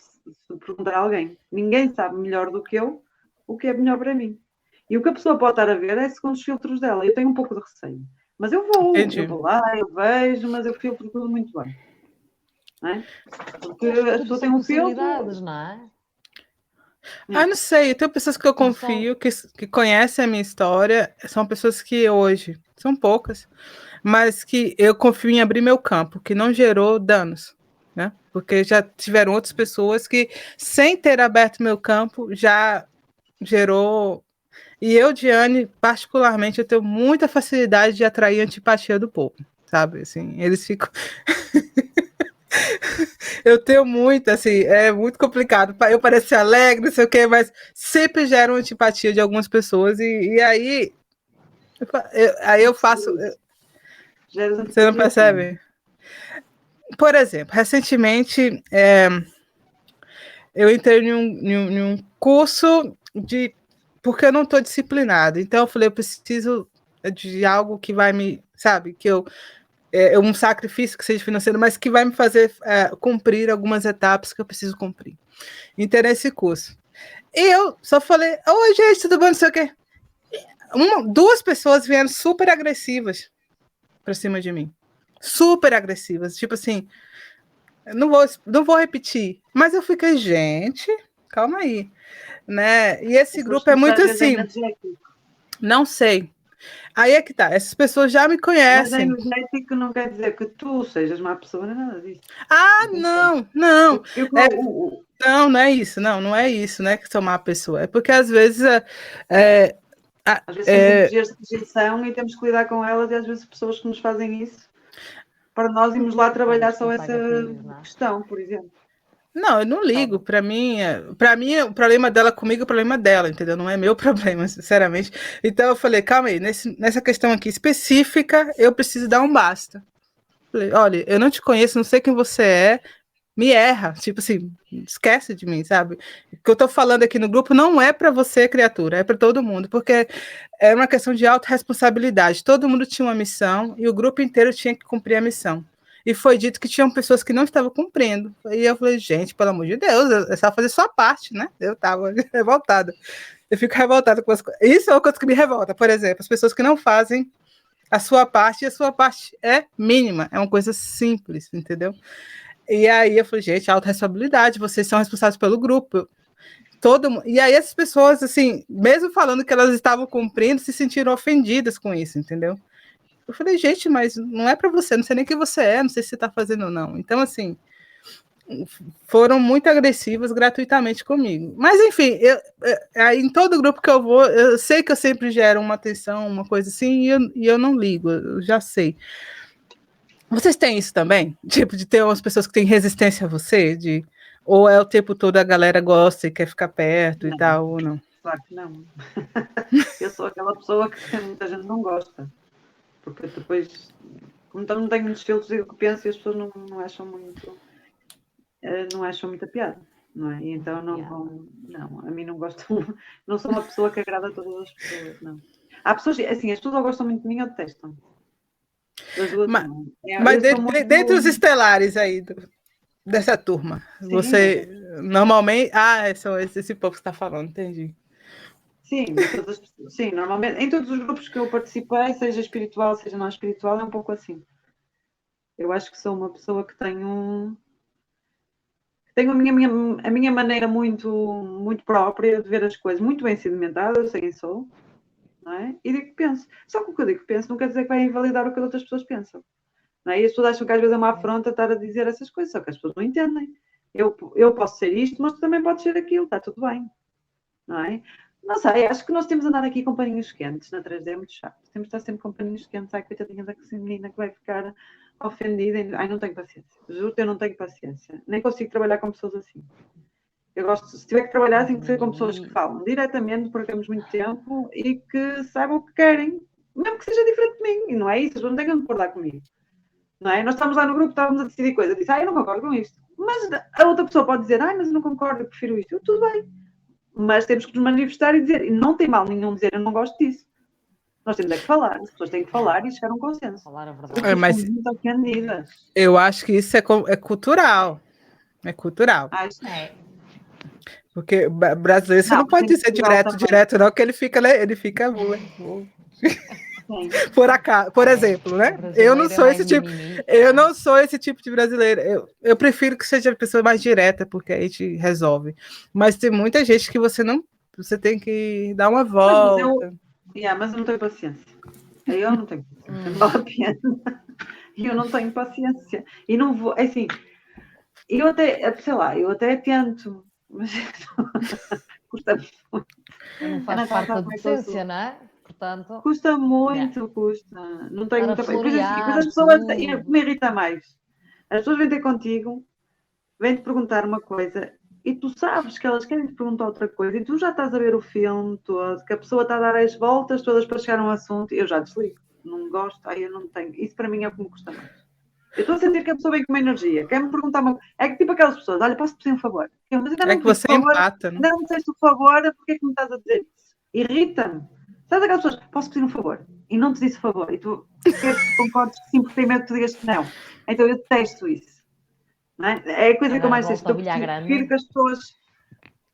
perguntar a alguém. Ninguém sabe melhor do que eu o que é melhor para mim. E o que a pessoa pode estar a ver é segundo os filtros dela. Eu tenho um pouco de receio. Mas eu vou lá, eu vejo, mas eu filtro tudo muito bem. Não é? Porque as pessoas têm um filtro. Não é? Não sei, tem pessoas que eu confio, que conhecem a minha história, são pessoas que hoje, são poucas, mas que eu confio em abrir meu campo, que não gerou danos, né? Porque já tiveram outras pessoas que, sem ter aberto meu campo, já gerou... E eu, Diane, particularmente, eu tenho muita facilidade de atrair a antipatia do povo, sabe? Assim, eles ficam... Eu tenho muito, assim, é muito complicado. Eu parecer alegre, não sei o quê, mas sempre gera uma antipatia de algumas pessoas, e aí eu faço. Você não percebe? Por exemplo, recentemente eu entrei em um curso de. Porque eu não estou disciplinada. Então eu falei, eu preciso de algo que vai me. Sabe, que um sacrifício que seja financeiro, mas que vai me fazer cumprir algumas etapas que eu preciso cumprir. Então, nesse curso. E eu só falei, oi, gente, tudo bom, não sei o quê. Duas pessoas vieram super agressivas para cima de mim. Super agressivas. Tipo assim, não vou repetir. Mas eu fiquei, gente, calma aí. Né? E esse grupo é muito assim. Não sei. Aí é que tá, essas pessoas já me conhecem. Mas energético não quer dizer que tu sejas má pessoa, não é nada disso. Não. Não é isso, não é isso, né? Que sou má pessoa. É porque às vezes. Às vezes são energias de rejeição e temos que lidar com elas, e às vezes pessoas que nos fazem isso, para nós irmos lá trabalhar só essa questão, por exemplo. Não, eu não ligo. Para mim, o problema dela comigo é o problema dela, entendeu? Não é meu problema, sinceramente. Então eu falei, calma aí, nessa questão aqui específica, eu preciso dar um basta. Falei, olha, eu não te conheço, não sei quem você é, me erra, tipo assim, esquece de mim, sabe? O que eu tô falando aqui no grupo não é para você, criatura, é para todo mundo, porque é uma questão de autorresponsabilidade. Todo mundo tinha uma missão e o grupo inteiro tinha que cumprir a missão. E foi dito que tinham pessoas que não estavam cumprindo. E eu falei, gente, pelo amor de Deus, é só fazer sua parte, né? Eu estava revoltada. Eu fico revoltada com as coisas. Isso é uma coisa que me revolta, por exemplo, as pessoas que não fazem a sua parte, e a sua parte é mínima, é uma coisa simples, entendeu? E aí eu falei, gente, autorresponsabilidade, vocês são responsáveis pelo grupo. E aí essas pessoas, assim, mesmo falando que elas estavam cumprindo, se sentiram ofendidas com isso, entendeu? Eu falei, gente, mas não é para você, não sei nem quem você é, não sei se você está fazendo ou não. Então, assim, foram muito agressivas gratuitamente comigo. Mas, enfim, em todo grupo que eu vou, eu sei que eu sempre gero uma atenção, uma coisa assim, e eu não ligo, eu já sei. Vocês têm isso também? Tipo, de ter umas pessoas que têm resistência a você? Ou é o tempo todo a galera gosta e quer ficar perto e tal, ou não? Claro que não. Eu sou aquela pessoa que muita gente não gosta. Porque depois, como não tenho muitos filtros, eu penso e as pessoas não acham muito. Não acham muita piada, não é? E então não, a mim não gostam, não sou uma pessoa que agrada a todas as pessoas, não. Há pessoas, assim, as pessoas ou gostam muito de mim ou detestam. Mas dentre os estelares aí dessa turma, sim, você normalmente... esse povo que você está falando, entendi. Sim, normalmente, em todos os grupos que eu participei, seja espiritual, seja não espiritual, é um pouco assim. Eu acho que sou uma pessoa que tenho a minha maneira muito própria de ver as coisas, muito bem sedimentada, eu sei quem sou, não é? E digo que penso. Só que o que eu digo que penso não quer dizer que vai invalidar o que as outras pessoas pensam. Não é? E as pessoas acham que às vezes é uma afronta estar a dizer essas coisas, só que as pessoas não entendem. Eu posso ser isto, mas tu também podes ser aquilo, está tudo bem. Não é? Não sei, acho que nós temos de andar aqui com paninhos quentes na 3D, é muito chato. Temos de estar sempre com paninhos quentes. Ai, coitadinha da menina que vai ficar ofendida. Ai, não tenho paciência. Juro-te, eu não tenho paciência. Nem consigo trabalhar com pessoas assim. Eu gosto, se tiver que trabalhar, tem que ser com pessoas que falam diretamente, porque temos muito tempo e que saibam o que querem, mesmo que seja diferente de mim. E não é isso, as pessoas não têm que concordar comigo. Não é? Nós estamos lá no grupo, estávamos a decidir coisas. Eu disse, eu não concordo com isto. Mas a outra pessoa pode dizer, mas eu não concordo, eu prefiro isto. Tudo bem. Mas temos que nos manifestar e dizer, e não tem mal nenhum dizer, eu não gosto disso. Nós temos é que falar, as pessoas têm que falar e chegar a um consenso. Falar a verdade. Mas muito ofendidas. eu acho que isso é cultural. É cultural. É. Porque brasileiro, você não pode dizer direto, não, que ele fica por acaso, por exemplo, né? Eu não sou esse tipo de brasileiro. Eu prefiro que seja a pessoa mais direta, porque aí a gente resolve. Mas tem muita gente que você tem que dar uma volta. Mas eu não tenho paciência. Eu não tenho paciência. Não vale a pena. Eu não tenho paciência. E não vou, assim, eu até tento, mas custa muito. Não faz parte da docência, não é? Portanto, custa muito, custa. Não tenho muita paciência. Depois as pessoas, me irrita mais. As pessoas vêm ter contigo, vêm-te perguntar uma coisa e tu sabes que elas querem te perguntar outra coisa e tu já estás a ver o filme todo, que a pessoa está a dar as voltas todas para chegar a um assunto e eu já desligo. Não gosto, eu não tenho. Isso para mim é o que me custa mais. Eu estou a sentir que a pessoa vem com uma energia, quer-me perguntar uma coisa. É que tipo aquelas pessoas, olha, posso pedir um favor? Mas ainda não que você empata, né? Ainda não me disseste o favor, porque é que me estás a dizer isso? Irrita-me. Sabes aquelas pessoas, posso pedir um favor? E não te disse o favor. E tu queres que concordes que sim, porque tem medo que tu digas que não. Então eu detesto isso. Não é? É a coisa que eu mais detesto. Eu prefiro que as pessoas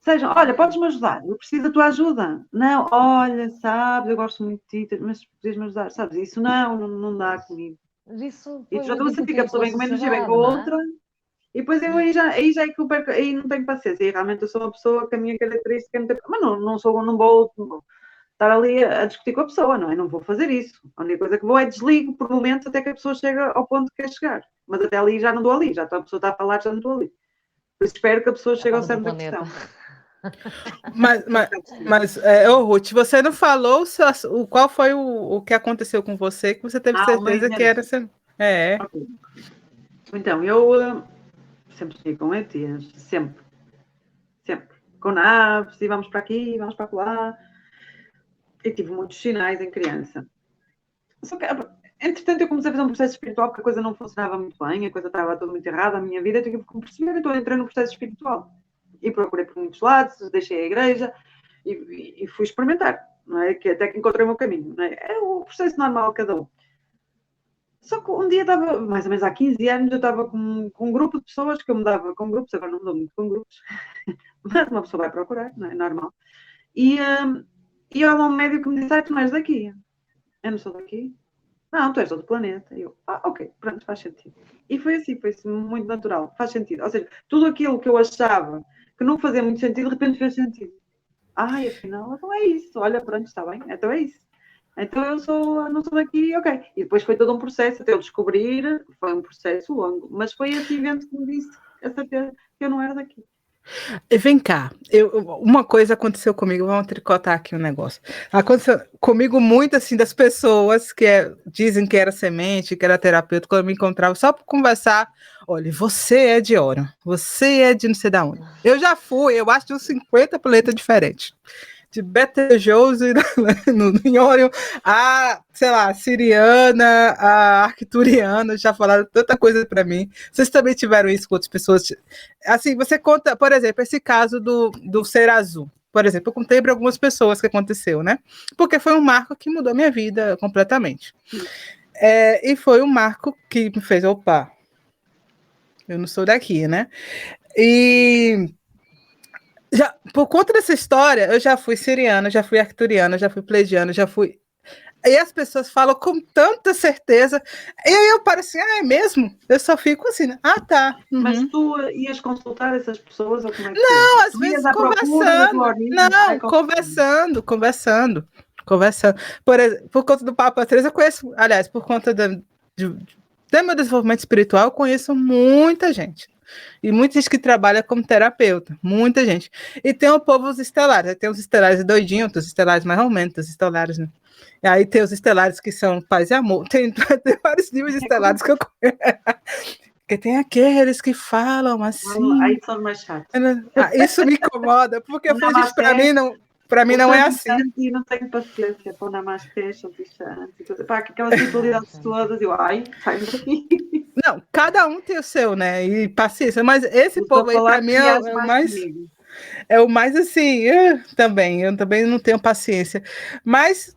sejam, olha, podes-me ajudar? Eu preciso da tua ajuda. Não, olha, sabes, eu gosto muito de ti, mas podias-me ajudar, sabes? Isso não dá comigo. Isso e tu já estou a sentir que a pessoa vem com uma energia, vem com a outra, e depois eu aí já é que eu perco, aí não tenho paciência, e realmente eu sou uma pessoa que a minha característica não tem, mas não vou estar ali a discutir com a pessoa, não é? Não vou fazer isso. A única coisa que vou é desligo por momentos até que a pessoa chega ao ponto que quer chegar. Mas até ali já não dou ali, já a pessoa está a falar, já não estou ali. Por isso espero que a pessoa chegue ao centro da questão. Mas Ruth, você não falou qual foi o que aconteceu com você, que você teve certeza que era... Okay. Então, eu sempre cheguei com ETs, sempre. Com naves, e vamos para aqui, vamos para lá. E tive muitos sinais em criança. Só que, entretanto, eu comecei a fazer um processo espiritual porque a coisa não funcionava muito bem, a coisa estava toda muito errada, a minha vida, eu tive que perceber, então eu entrei no processo espiritual. E procurei por muitos lados, deixei a igreja e fui experimentar, não é? Que até que encontrei o meu caminho, não é? É o processo normal de cada um. Só que um dia estava, mais ou menos há 15 anos, eu estava com um grupo de pessoas que eu me dava com grupos, agora não me dou muito com grupos, mas uma pessoa vai procurar, não é normal. E eu lá um médico que me disse, tu não és daqui. Eu não sou daqui. Não, tu és de outro planeta. E eu, ok, pronto, faz sentido. E foi assim muito natural, faz sentido. Ou seja, tudo aquilo que eu achava que não fazia muito sentido, de repente fez sentido. Afinal, então é isso. Olha, pronto, está bem, então é isso. Então eu não sou daqui, ok. E depois foi todo um processo, até eu descobrir, foi um processo longo, mas foi esse evento que me disse a certeza que eu não era daqui. E vem cá, uma coisa aconteceu comigo, vamos tricotar aqui um negócio. Aconteceu comigo muito assim das pessoas que dizem que era semente, que era terapeuta, quando eu me encontrava só para conversar, olha, você é de Órion, você é de não sei da onde. Eu já fui, eu acho de uns 50 planetas diferentes. De Betelgeuse em Órion, sei lá, Siriana, a Arcturiana, já falaram tanta coisa para mim. Vocês também tiveram isso com outras pessoas? Assim, você conta, por exemplo, esse caso do ser azul. Por exemplo, eu contei para algumas pessoas que aconteceu, né? Porque foi um marco que mudou minha vida completamente. E foi um marco que me fez, opa, eu não sou daqui, né? E... por conta dessa história, eu já fui siriana, já fui arcturiana, já fui pleidiana, já fui... E as pessoas falam com tanta certeza. E aí eu paro assim, é mesmo? Eu só fico assim, né? Tá. Uhum. Mas tu ias consultar essas pessoas? Ou como é que não, às vezes conversando. Conversando. Por conta do Papa 3, eu conheço, aliás, por conta do meu desenvolvimento espiritual, eu conheço muita gente. E muita gente que trabalha como terapeuta, muita gente. E tem o povo os estelares, tem os estelares doidinhos, os estelares mais ou menos, os estelares, né? E aí tem os estelares que são paz e amor, tem vários níveis de estelares que eu conheço. Porque tem aqueles que falam assim. Aí são mais chatos. Isso me incomoda, porque eu falei, gente, para mim não é assim. E não tenho paciência para o namastê, chantichante, para aquelas ritualidades todas, eu, sai daqui. Não, cada um tem o seu, né? E paciência, mas esse povo aí, para mim, é o mais assim, eu também não tenho paciência. Mas,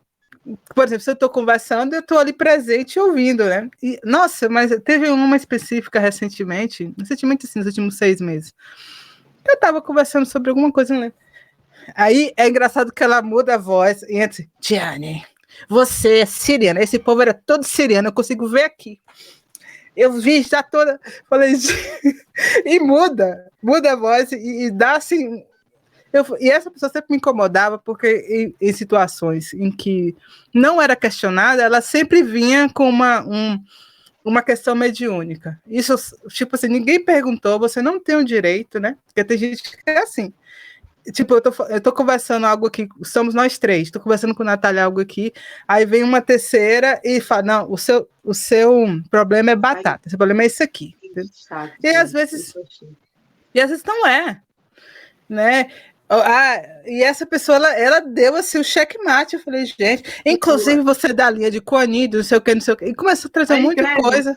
por exemplo, se eu estou conversando, eu estou ali presente ouvindo, né? E, nossa, mas teve uma específica recentemente assim, nos últimos 6 meses. Eu estava conversando sobre alguma coisa, não lembro. Aí é engraçado que ela muda a voz e entra, Diane, você é siriana. Esse povo era todo siriano, eu consigo ver aqui. Eu vi já toda, falei, e muda a voz e dá assim. E essa pessoa sempre me incomodava, porque em situações em que não era questionada, ela sempre vinha com uma questão mediúnica. Isso, tipo assim, ninguém perguntou, você não tem o direito, né? Porque tem gente que é assim. Tipo, eu tô conversando algo aqui, somos nós 3, tô conversando com a Natália algo aqui, aí vem uma terceira e fala, não, o seu problema é batata, seu problema é isso aqui. E às vezes não é, né? E essa pessoa, ela deu assim o checkmate, eu falei, gente, inclusive você da linha de Coanido, não sei o que, e começou a trazer muita coisa.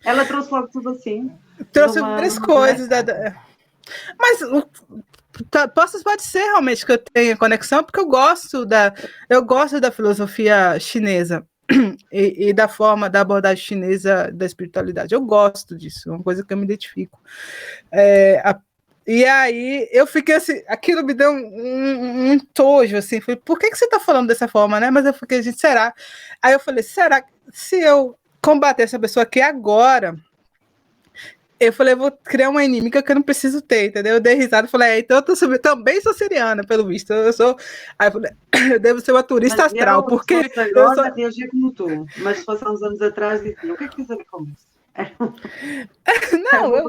Ela trouxe logo tudo assim. Trouxe várias coisas. Mas pode ser realmente que eu tenha conexão, porque eu gosto da filosofia chinesa e da forma da abordagem chinesa da espiritualidade. Eu gosto disso, é uma coisa que eu me identifico. E aí eu fiquei assim, aquilo me deu um entojo, assim, falei, por que você está falando dessa forma, né? Mas eu fiquei, gente, será? Aí eu falei, será que se eu combater essa pessoa aqui agora, eu falei, vou criar uma inimiga que eu não preciso ter, entendeu? Eu dei risada e falei, então eu também sou siriana, pelo visto. Eu sou. Aí eu falei, eu devo ser uma turista astral, porque. Agora eu já como tu, mas se fosse há uns anos atrás, dizia, o que é que tens a ver com isso? Não, eu.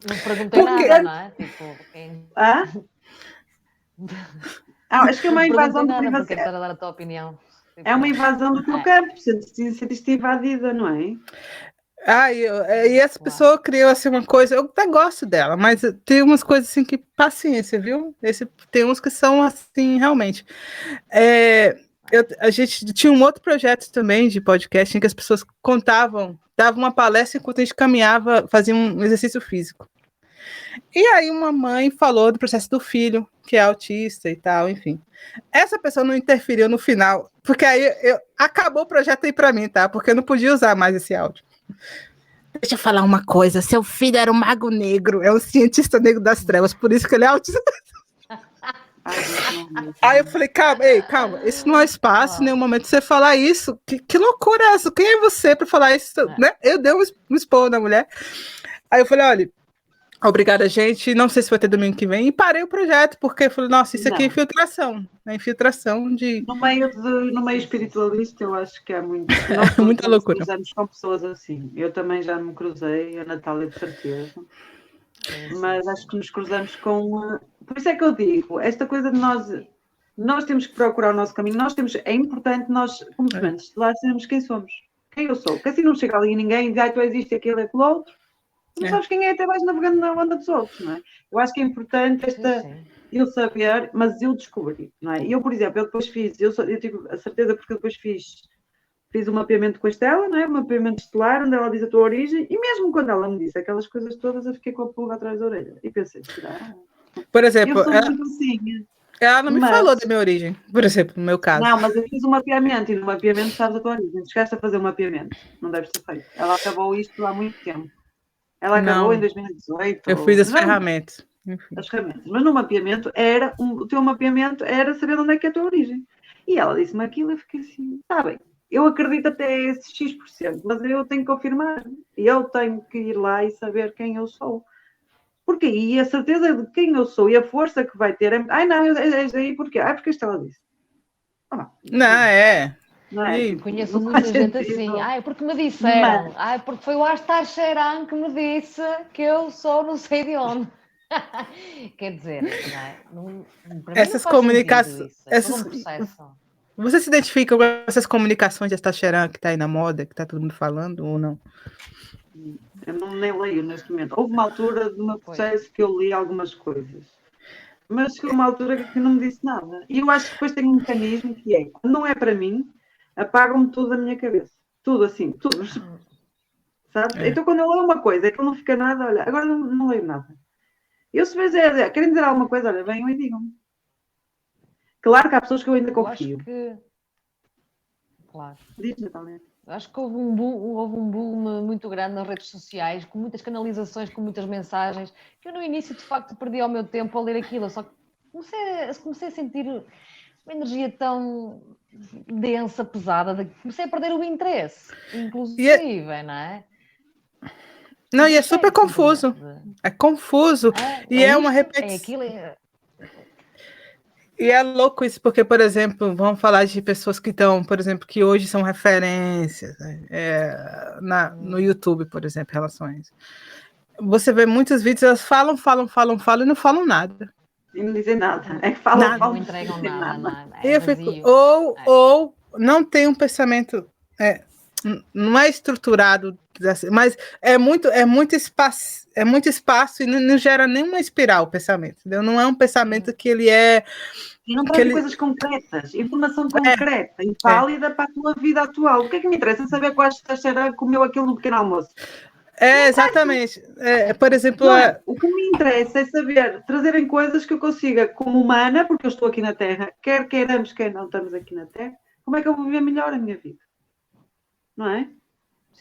Não perguntei nada, não é? Tipo, quem... acho que é uma invasão do privacidade. Porque para dar a tua opinião. Tipo, é uma invasão do teu campo, sentiste invadida, não é? E essa pessoa criou assim uma coisa, eu até gosto dela, mas tem umas coisas assim que, paciência, viu? Tem uns que são assim, realmente. A gente tinha um outro projeto também de podcast em que as pessoas davam uma palestra enquanto a gente caminhava, fazia um exercício físico. E aí uma mãe falou do processo do filho, que é autista e tal, enfim. Essa pessoa não interferiu no final, porque aí acabou o projeto aí para mim, tá? Porque eu não podia usar mais esse áudio. Deixa eu falar uma coisa, seu filho era um mago negro, é um cientista negro das trevas, por isso que ele é autista. Aí eu falei, calma, isso não é espaço, em nenhum momento você falar isso, que loucura é essa? Quem é você para falar isso? Né? Eu dei um expor na mulher. Aí eu falei, olha, obrigada, gente, não sei se vai ter domingo que vem, e parei o projeto, porque eu falei, nossa, isso aqui é infiltração, infiltração de... No meio espiritualista, eu acho que é muito... muita loucura. Nós cruzamos com pessoas assim, eu também já me cruzei, a Natália de certeza, mas acho que nos cruzamos com... Por isso é que eu digo, esta coisa de nós temos que procurar o nosso caminho, é importante nós, como sementes, lá sabemos quem somos, quem eu sou, que assim não chega ali ninguém e diz, tu existes aquilo e aquilo outro, não sabes quem é, até vais navegando na onda dos outros, não é? Eu acho que é importante eu saber, mas eu descobri, não é? Eu, por exemplo, eu depois fiz, eu tive a certeza porque eu depois fiz um mapeamento com a Estela, não é? Um mapeamento estelar, onde ela diz a tua origem, e mesmo quando ela me disse aquelas coisas todas, eu fiquei com a pulga atrás da orelha. E pensei, será? Por exemplo, eu sou muito assim. Ela não me falou da minha origem, por exemplo, no meu caso. Não, mas eu fiz um mapeamento, e no mapeamento sabes a tua origem. Esquece a fazer um mapeamento, não deves ter feito. Ela acabou isto há muito tempo. Ela acabou em 2018. Eu fiz as ferramentas. As ferramentas. Mas no mapeamento o teu mapeamento era saber onde é que é a tua origem. E ela disse-me aquilo e eu fiquei assim, está bem, eu acredito até esse X%, mas eu tenho que confirmar. E eu tenho que ir lá e saber quem eu sou. Porque aí a certeza de quem eu sou e a força que vai ter é... Ai não, é aí porquê? Porque a Estela disse. Não, não é? E- Tipo, Conheço não muita faz gente sentido. assim. Ai, porque me disseram. Mas- Ai, porque foi o Astar Sheran que me disse que eu sou não sei de onde. Quer dizer, não é? Para mim não essas faz sentido comunicações, isso. É todo um processo. você se identifica com essas comunicações de testosterona que está aí na moda, que está todo mundo falando ou não? Eu não nem leio neste momento. Houve uma altura do meu Pois. processo que eu li algumas coisas, mas chegou uma altura que não me disse nada. E eu acho que depois tem um mecanismo que é, quando não é para mim, apagam-me tudo da minha cabeça. Tudo assim, tudo. Sabes? É. Então quando eu leio uma coisa, é que não fica nada, olha, agora não leio nada. Eu se querem dizer alguma coisa, olha, venham e digam. Claro que há pessoas que eu ainda Eu acho confio. que. Claro. Diz, Natália. Acho que houve um boom muito grande nas redes sociais, com muitas canalizações, com muitas mensagens, que eu no início de facto perdi o meu tempo a ler aquilo, só que comecei a sentir uma energia tão densa, pesada, comecei a perder o interesse, inclusive, não é? Não, e é Deixei super confuso. simplesmente. É confuso. E É é uma isto, repetição. é aquilo. E é louco isso, porque, por exemplo, vamos falar de pessoas que estão, por exemplo, que hoje são referências, né? No YouTube, por exemplo, relações. Você vê muitos vídeos, elas falam e não falam nada. E não dizem nada. É que falam, Nada. Não entregam nada. E É eu fico, vazio. ou não tem um pensamento, não é estruturado, assim, mas é muito espaço e não gera nenhuma espiral o pensamento, entendeu? Não é um pensamento que ele é. E não trazem coisas concretas, informação concreta e É. válida para a tua vida atual. O que é que me interessa saber quais Teixeira comeu aquilo no pequeno almoço? Exatamente. Por exemplo, Não é? O que me interessa é saber, trazerem coisas que eu consiga, como humana, porque eu estou aqui na Terra, quer queiramos, quer não estamos aqui na Terra, como é que eu vou viver melhor a minha vida? Não é?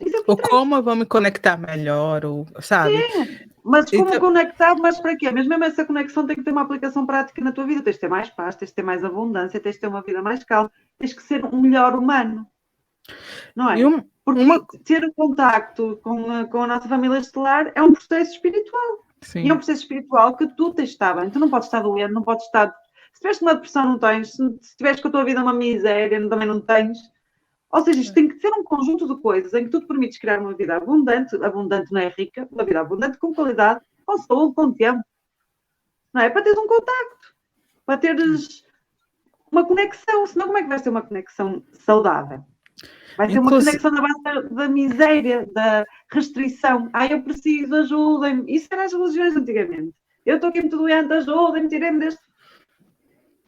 Isso é o que ou interessa. como eu vou me conectar melhor, ou, sabe? Sim, mas como Então, conectar, mas para quê? Mas mesmo essa conexão tem que ter uma aplicação prática na tua vida. Tens de ter mais paz, tens de ter mais abundância, tens de ter uma vida mais calma, tens que ser um melhor humano. Não é? Porque ter um contacto com a nossa família estelar é um processo espiritual. Sim. E é um processo espiritual que tu tens de estar bem. Tu não podes estar doente, não podes estar. Se tiveres uma depressão, não tens. Se tiveres com a tua vida uma miséria, também não tens. Ou seja, isto tem que ser um conjunto de coisas em que tu te permites criar uma vida abundante, abundante não é rica, uma vida abundante com qualidade, com saúde, com tempo. Não é? Para teres um contacto, para teres uma conexão. Senão, como é que vais ter uma conexão saudável? Vai ser uma conexão na base da miséria, da restrição. Eu preciso, ajudem-me. Isso eram as religiões antigamente. Eu estou aqui muito doente, ajudem-me, tirem-me deste.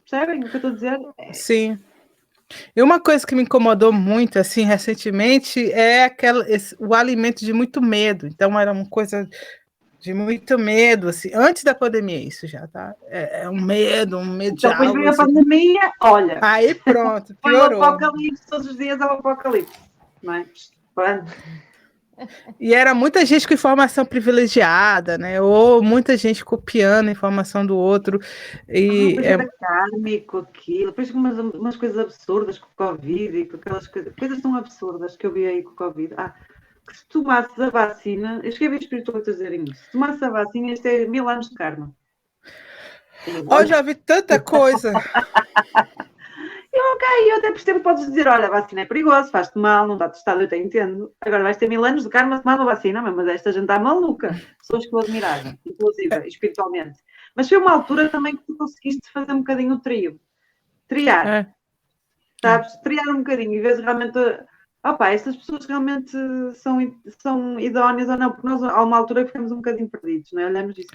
Percebem o que eu estou a dizer? Sim. E uma coisa que me incomodou muito, assim, recentemente, é o alimento de muito medo. Então, era uma coisa de muito medo, assim, antes da pandemia, isso já, tá? É um medo de então, depois algo. veio a pandemia, olha. Aí pronto, piorou. Foi o apocalipse, todos os dias é o apocalipse. Não é? Pronto. E era muita gente com informação privilegiada, né? Ou muita gente copiando a informação do outro. E era kármico, aquilo. Depois umas coisas absurdas com o Covid e com aquelas coisas tão absurdas que eu vi aí com o Covid. Que se tomasses a vacina, eu cheguei a ver espiritualistas dizerem isso. Se tomasses a vacina, isto é 1000 anos de karma. Eu já vi tanta coisa. Eu até por tempo podes dizer, olha, a vacina é perigosa, faz-te mal, não está testado, eu te entendo. Agora vais ter 1000 anos de karma tomar uma vacina, mas esta gente está maluca. Pessoas que eu admirava, inclusive, espiritualmente. Mas foi uma altura também que tu conseguiste fazer um bocadinho o trio. Triar. Sabes? Triar um bocadinho e vês realmente... estas pessoas realmente são idóneas ou não, porque nós há uma altura que ficamos um bocadinho perdidos, não é? Olhamos isso.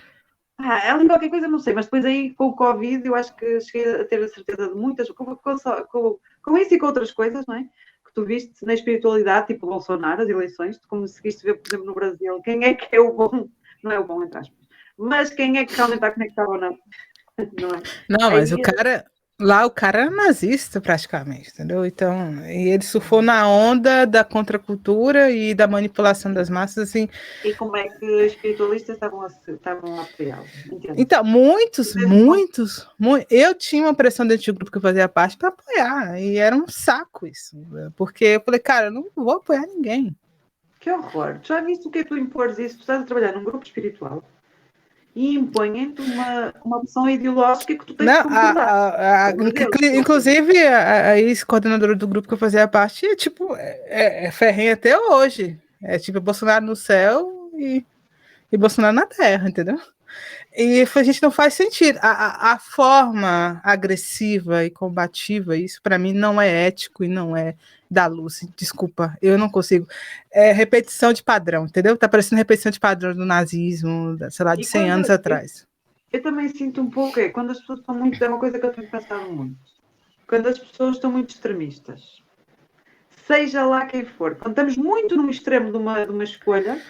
Ela em qualquer coisa, não sei, mas depois aí com o Covid eu acho que cheguei a ter a certeza de muitas, com isso e com outras coisas, não é? Que tu viste na espiritualidade, tipo Bolsonaro, as eleições, tu conseguiste ver, por exemplo, no Brasil, quem é que é o bom, não é o bom, entre aspas, mas quem é que realmente está conectado ou não, não é? Não, mas o cara era nazista praticamente, entendeu? Então, e ele surfou na onda da contracultura e da manipulação das massas, assim. E como é que os espiritualistas estavam a apoiá-lo? Então, muitos. Eu tinha uma pressão dentro do grupo que eu fazia parte para apoiar, e era um saco isso, porque eu falei, cara, eu não vou apoiar ninguém. Que horror! Tu já viste o que é tu impores isso? Tu estás a trabalhar num grupo espiritual e impõem-te uma opção ideológica que tu tens Não, que concordar. Pelo amor de Deus, desculpa. inclusive a ex-coordenadora do grupo que eu fazia parte, tipo, é ferrenha até hoje. É tipo Bolsonaro no céu e Bolsonaro na terra, entendeu? E a gente não faz sentido. A forma agressiva e combativa, isso para mim não é ético e não é da luz. Desculpa, eu não consigo. É repetição de padrão, entendeu? Tá parecendo repetição de padrão do nazismo, sei lá, de E 100 anos atrás. eu também sinto um pouco, quando as pessoas estão muito, é uma coisa que eu tenho pensado muito, quando as pessoas estão muito extremistas, seja lá quem for, quando estamos muito no extremo de uma escolha,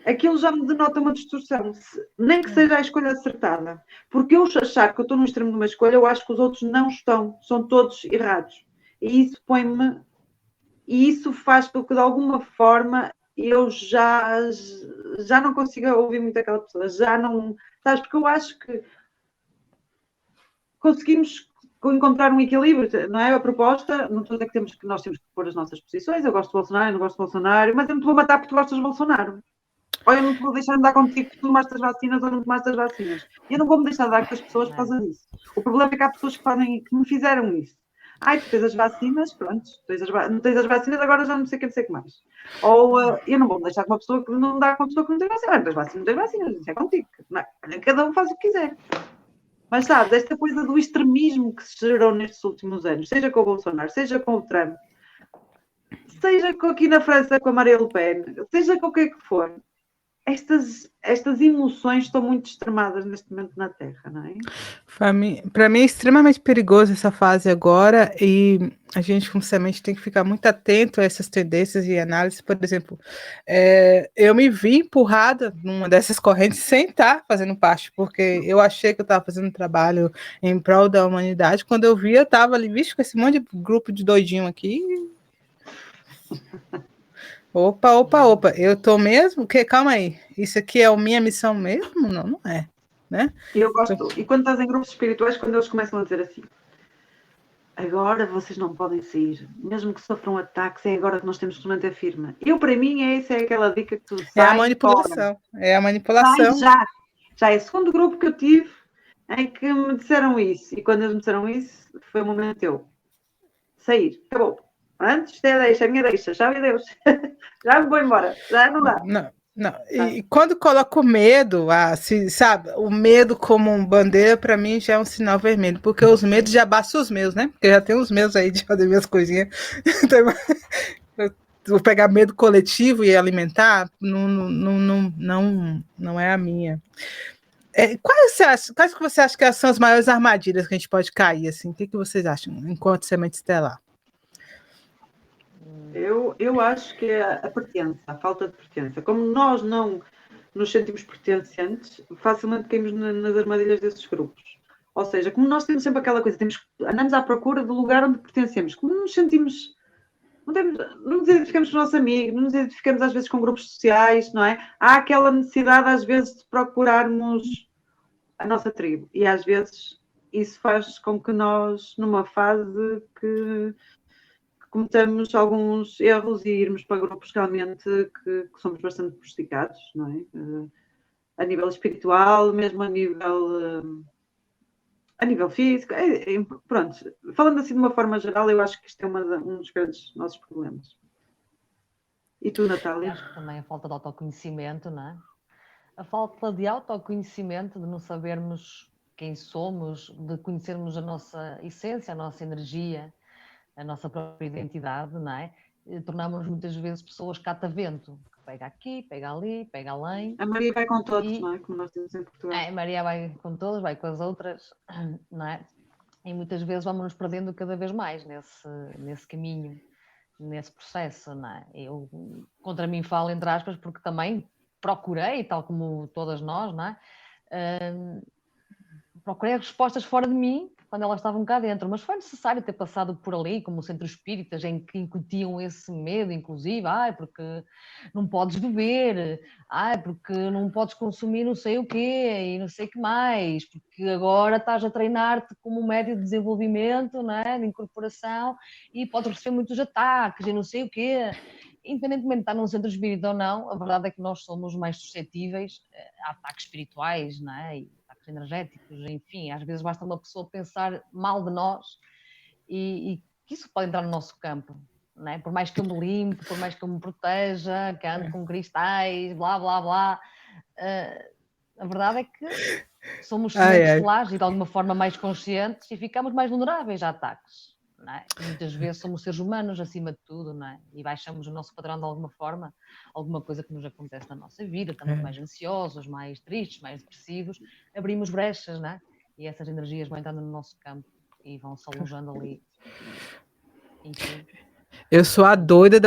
aquilo já me denota uma distorção, nem que seja a escolha acertada. Porque eu achar que eu estou no extremo de uma escolha, eu acho que os outros não estão, são todos errados. E isso põe-me, e isso faz com que de alguma forma eu já não consiga ouvir muito aquela pessoa, já não, sabes, porque eu acho que conseguimos encontrar um equilíbrio, não é? A proposta, não estou a dizer que nós temos que pôr as nossas posições, eu gosto de Bolsonaro, eu não gosto de Bolsonaro, mas eu não te vou matar porque tu gostas de Bolsonaro. Ou eu não te vou deixar andar contigo porque tu tomaste as vacinas ou não tomaste as vacinas. Eu não vou me deixar dar com as pessoas por causa disso. O problema é que há pessoas que me fizeram isso. Ai, tu tens as vacinas, pronto, não tens as vacinas, agora já não sei o que, não sei o que mais. Ou eu não vou me deixar com uma pessoa que não dá com uma pessoa que não tem vacinas. Não tens vacinas, não tens vacinas, isso é contigo. Não, cada um faz o que quiser. Mas sabes, esta coisa do extremismo que se gerou nestes últimos anos, seja com o Bolsonaro, seja com o Trump, seja aqui na França com a Maria Le Pen, seja com o que for, estas emoções estão muito extremadas neste momento na Terra, não é? Para mim é extremamente perigoso essa fase agora e a gente, com semente, tem que ficar muito atento a essas tendências e análises. Por exemplo, eu me vi empurrada numa dessas correntes sem estar fazendo parte, porque eu achei que eu estava fazendo um trabalho em prol da humanidade. Quando eu vi, eu estava ali, visto com esse monte de grupo de doidinho aqui. Opa, eu tô mesmo? Calma aí, isso aqui é a minha missão mesmo? Não, não é, né? Eu gosto, e quando estás em grupos espirituais, quando eles começam a dizer assim, agora vocês não podem sair, mesmo que sofram ataques, é agora que nós temos que nos manter firme. Para mim, essa é aquela dica que tu É a sai fora, manipulação, é a sai manipulação. já. Já é o segundo grupo que eu tive em que me disseram isso, e quando eles me disseram isso, foi o momento eu sair, acabou. Antes, isto é a deixa, a minha deixa, já me Deus, já me vou embora, já não dá. Não, não. E quando coloco medo, sabe, o medo como bandeira, para mim já é um sinal vermelho, porque os medos já bastam os meus, né? Porque eu já tenho os meus aí de fazer minhas coisinhas. Então, vou pegar medo coletivo e alimentar, não é a minha. Quais que você acha que são as maiores armadilhas que a gente pode cair? Assim? O que vocês acham enquanto semente estelar? Eu acho que é a pertença, a falta de pertença. Como nós não nos sentimos pertencentes, facilmente caímos nas armadilhas desses grupos. Ou seja, como nós temos sempre aquela coisa, andamos à procura do lugar onde pertencemos, como nos sentimos, não nos identificamos com os nossos amigos, não nos identificamos às vezes com grupos sociais, não é? Há aquela necessidade às vezes de procurarmos a nossa tribo e às vezes isso faz com que nós, numa fase que cometamos alguns erros e irmos para grupos realmente que somos bastante prejudicados, não é? A nível espiritual, mesmo a nível físico, pronto, falando assim de uma forma geral, eu acho que isto é um dos grandes nossos problemas. E tu, Natália? Acho que também a falta de autoconhecimento, não é? A falta de autoconhecimento, de não sabermos quem somos, de conhecermos a nossa essência, a nossa energia, a nossa própria identidade, não é? Tornamos muitas vezes pessoas catavento, que pega aqui, pega ali, pega além. A Maria vai com todos, não é? Como nós temos em Portugal. A Maria vai com todos, vai com as outras, não é? E muitas vezes vamos nos perdendo cada vez mais nesse caminho, nesse processo, não é? Eu, contra mim falo, entre aspas, porque também procurei, tal como todas nós, não é? Procurei respostas fora de mim, quando elas estavam cá dentro, mas foi necessário ter passado por ali, como centros espíritas, em que incutiam esse medo, inclusive, porque não podes beber, porque não podes consumir não sei o quê, e não sei o que mais, porque agora estás a treinar-te como médio de desenvolvimento, não é? De incorporação, e podes receber muitos ataques, e não sei o quê. independentemente de estar num centro espírita ou não, a verdade é que nós somos mais suscetíveis a ataques espirituais, não é? E ataques energéticos, enfim, às vezes basta uma pessoa pensar mal de nós e que isso pode entrar no nosso campo, não é? Por mais que eu me limpe, por mais que eu me proteja, que ande com cristais, blá, blá, blá, a verdade é que somos sementes solares e de alguma forma mais conscientes e ficamos mais vulneráveis a ataques. Não é? Muitas vezes somos seres humanos acima de tudo, não é? E baixamos o nosso padrão de alguma forma, alguma coisa que nos acontece na nossa vida, estamos mais ansiosos, mais tristes, mais depressivos, abrimos brechas, não é? E essas energias vão entrando no nosso campo e vão se alojando ali. Enfim. Eu sou a doida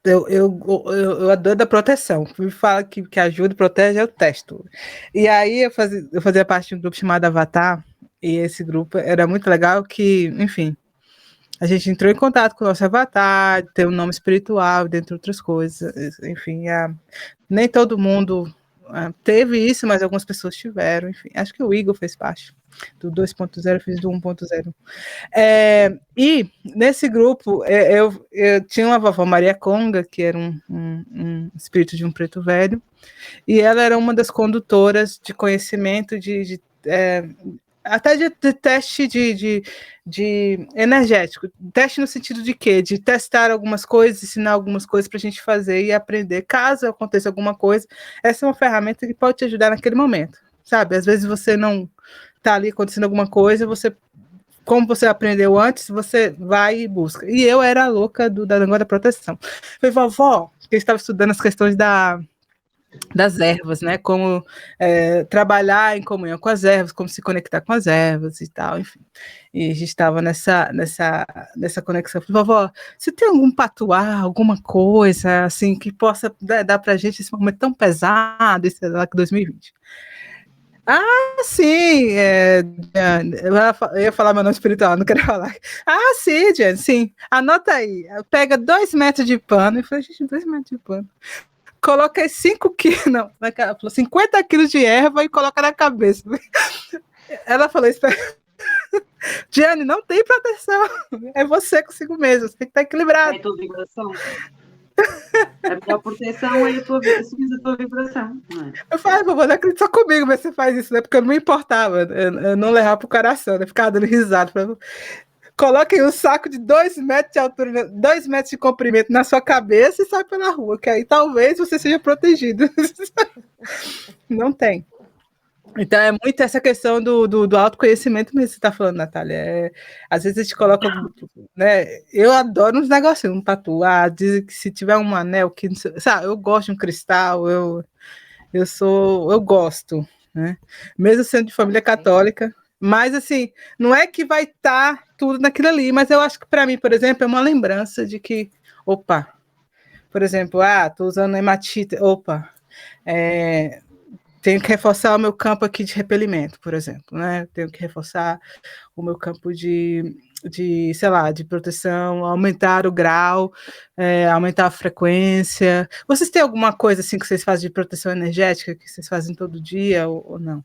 eu a doida da proteção. Me fala que ajuda, protege, eu testo. E aí eu fazia parte de um grupo chamado Avatar, e esse grupo era muito legal que, enfim, a gente entrou em contato com o nosso avatar, tem um nome espiritual, dentre outras coisas. Enfim, nem todo mundo teve isso, mas algumas pessoas tiveram. Enfim, acho que o Igor fez parte do 2.0, fiz do 1.0. E nesse grupo, eu tinha uma vovó Maria Conga, que era um espírito de um preto velho, e ela era uma das condutoras de conhecimento até de teste de energético. Teste no sentido de quê? De testar algumas coisas, ensinar algumas coisas para a gente fazer e aprender. Caso aconteça alguma coisa, essa é uma ferramenta que pode te ajudar naquele momento, sabe? Às vezes você não está ali acontecendo alguma coisa, como você aprendeu antes, você vai e busca. E eu era a louca da língua da proteção. Falei, vovó, que eu estava estudando as questões das ervas, né? Como trabalhar em comunhão com as ervas, como se conectar com as ervas e tal, enfim. E a gente estava nessa conexão. Falei, vovó, você tem algum patuá, alguma coisa assim que possa dar pra gente esse momento tão pesado, esse lá que 2020? Sim, eu ia falar meu nome espiritual, não quero falar. Sim, Jane, sim, anota aí, pega 2 metros de pano, e falei, gente, 2 metros de pano, coloca 5 quilos, não, ela falou 50 quilos de erva e coloca na cabeça. Ela falou, Jane, não tem proteção, é você consigo mesmo, você tem que estar equilibrado. É a tua vibração. A melhor proteção é subir a tua vibração. Não é? Eu falei, vovó, não acredito só comigo, mas você faz isso, né? Porque eu não me importava, eu não levava pro coração, né? Ficava dando risada. Coloquem um saco de 2 metros de altura, 2 metros de comprimento na sua cabeça e sai pela rua, que aí talvez você seja protegido. Não tem. Então é muito essa questão do autoconhecimento mesmo que você está falando, Natália. Às vezes a gente coloca, né? Eu adoro uns negocinhos, um tatu. Dizem que se tiver um anel que, sabe, eu gosto de um cristal, eu gosto, né? Mesmo sendo de família católica, mas assim, não é que vai estar tudo naquilo ali, mas eu acho que para mim, por exemplo, é uma lembrança de que, opa, por exemplo, tô usando hematite, opa, tenho que reforçar o meu campo aqui de repelimento, por exemplo, né? Tenho que reforçar o meu campo sei lá, de proteção, aumentar o grau, aumentar a frequência. Vocês têm alguma coisa assim que vocês fazem de proteção energética, que vocês fazem todo dia ou não?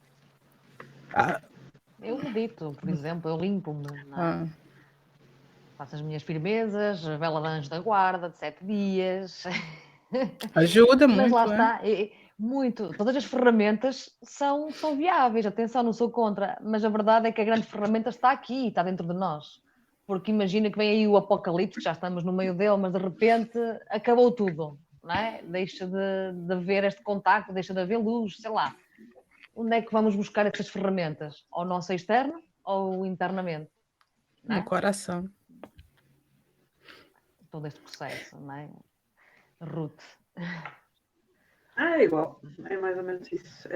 Eu medito, por exemplo, eu limpo-me. Faço as minhas firmezas, a vela de anjo da guarda de 7 dias. Ajuda muito. Mas lá está. Muito. Todas as ferramentas são viáveis. Atenção, não sou contra. Mas a verdade é que a grande ferramenta está aqui, está dentro de nós. Porque imagina que vem aí o apocalipse, já estamos no meio dele, mas de repente acabou tudo. Não é? Deixa de haver este contacto, deixa de haver luz, sei lá. Onde é que vamos buscar essas ferramentas? Ao nosso externo ou internamente? No coração. Todo este processo, não é? Ruth. É igual, é mais ou menos isso.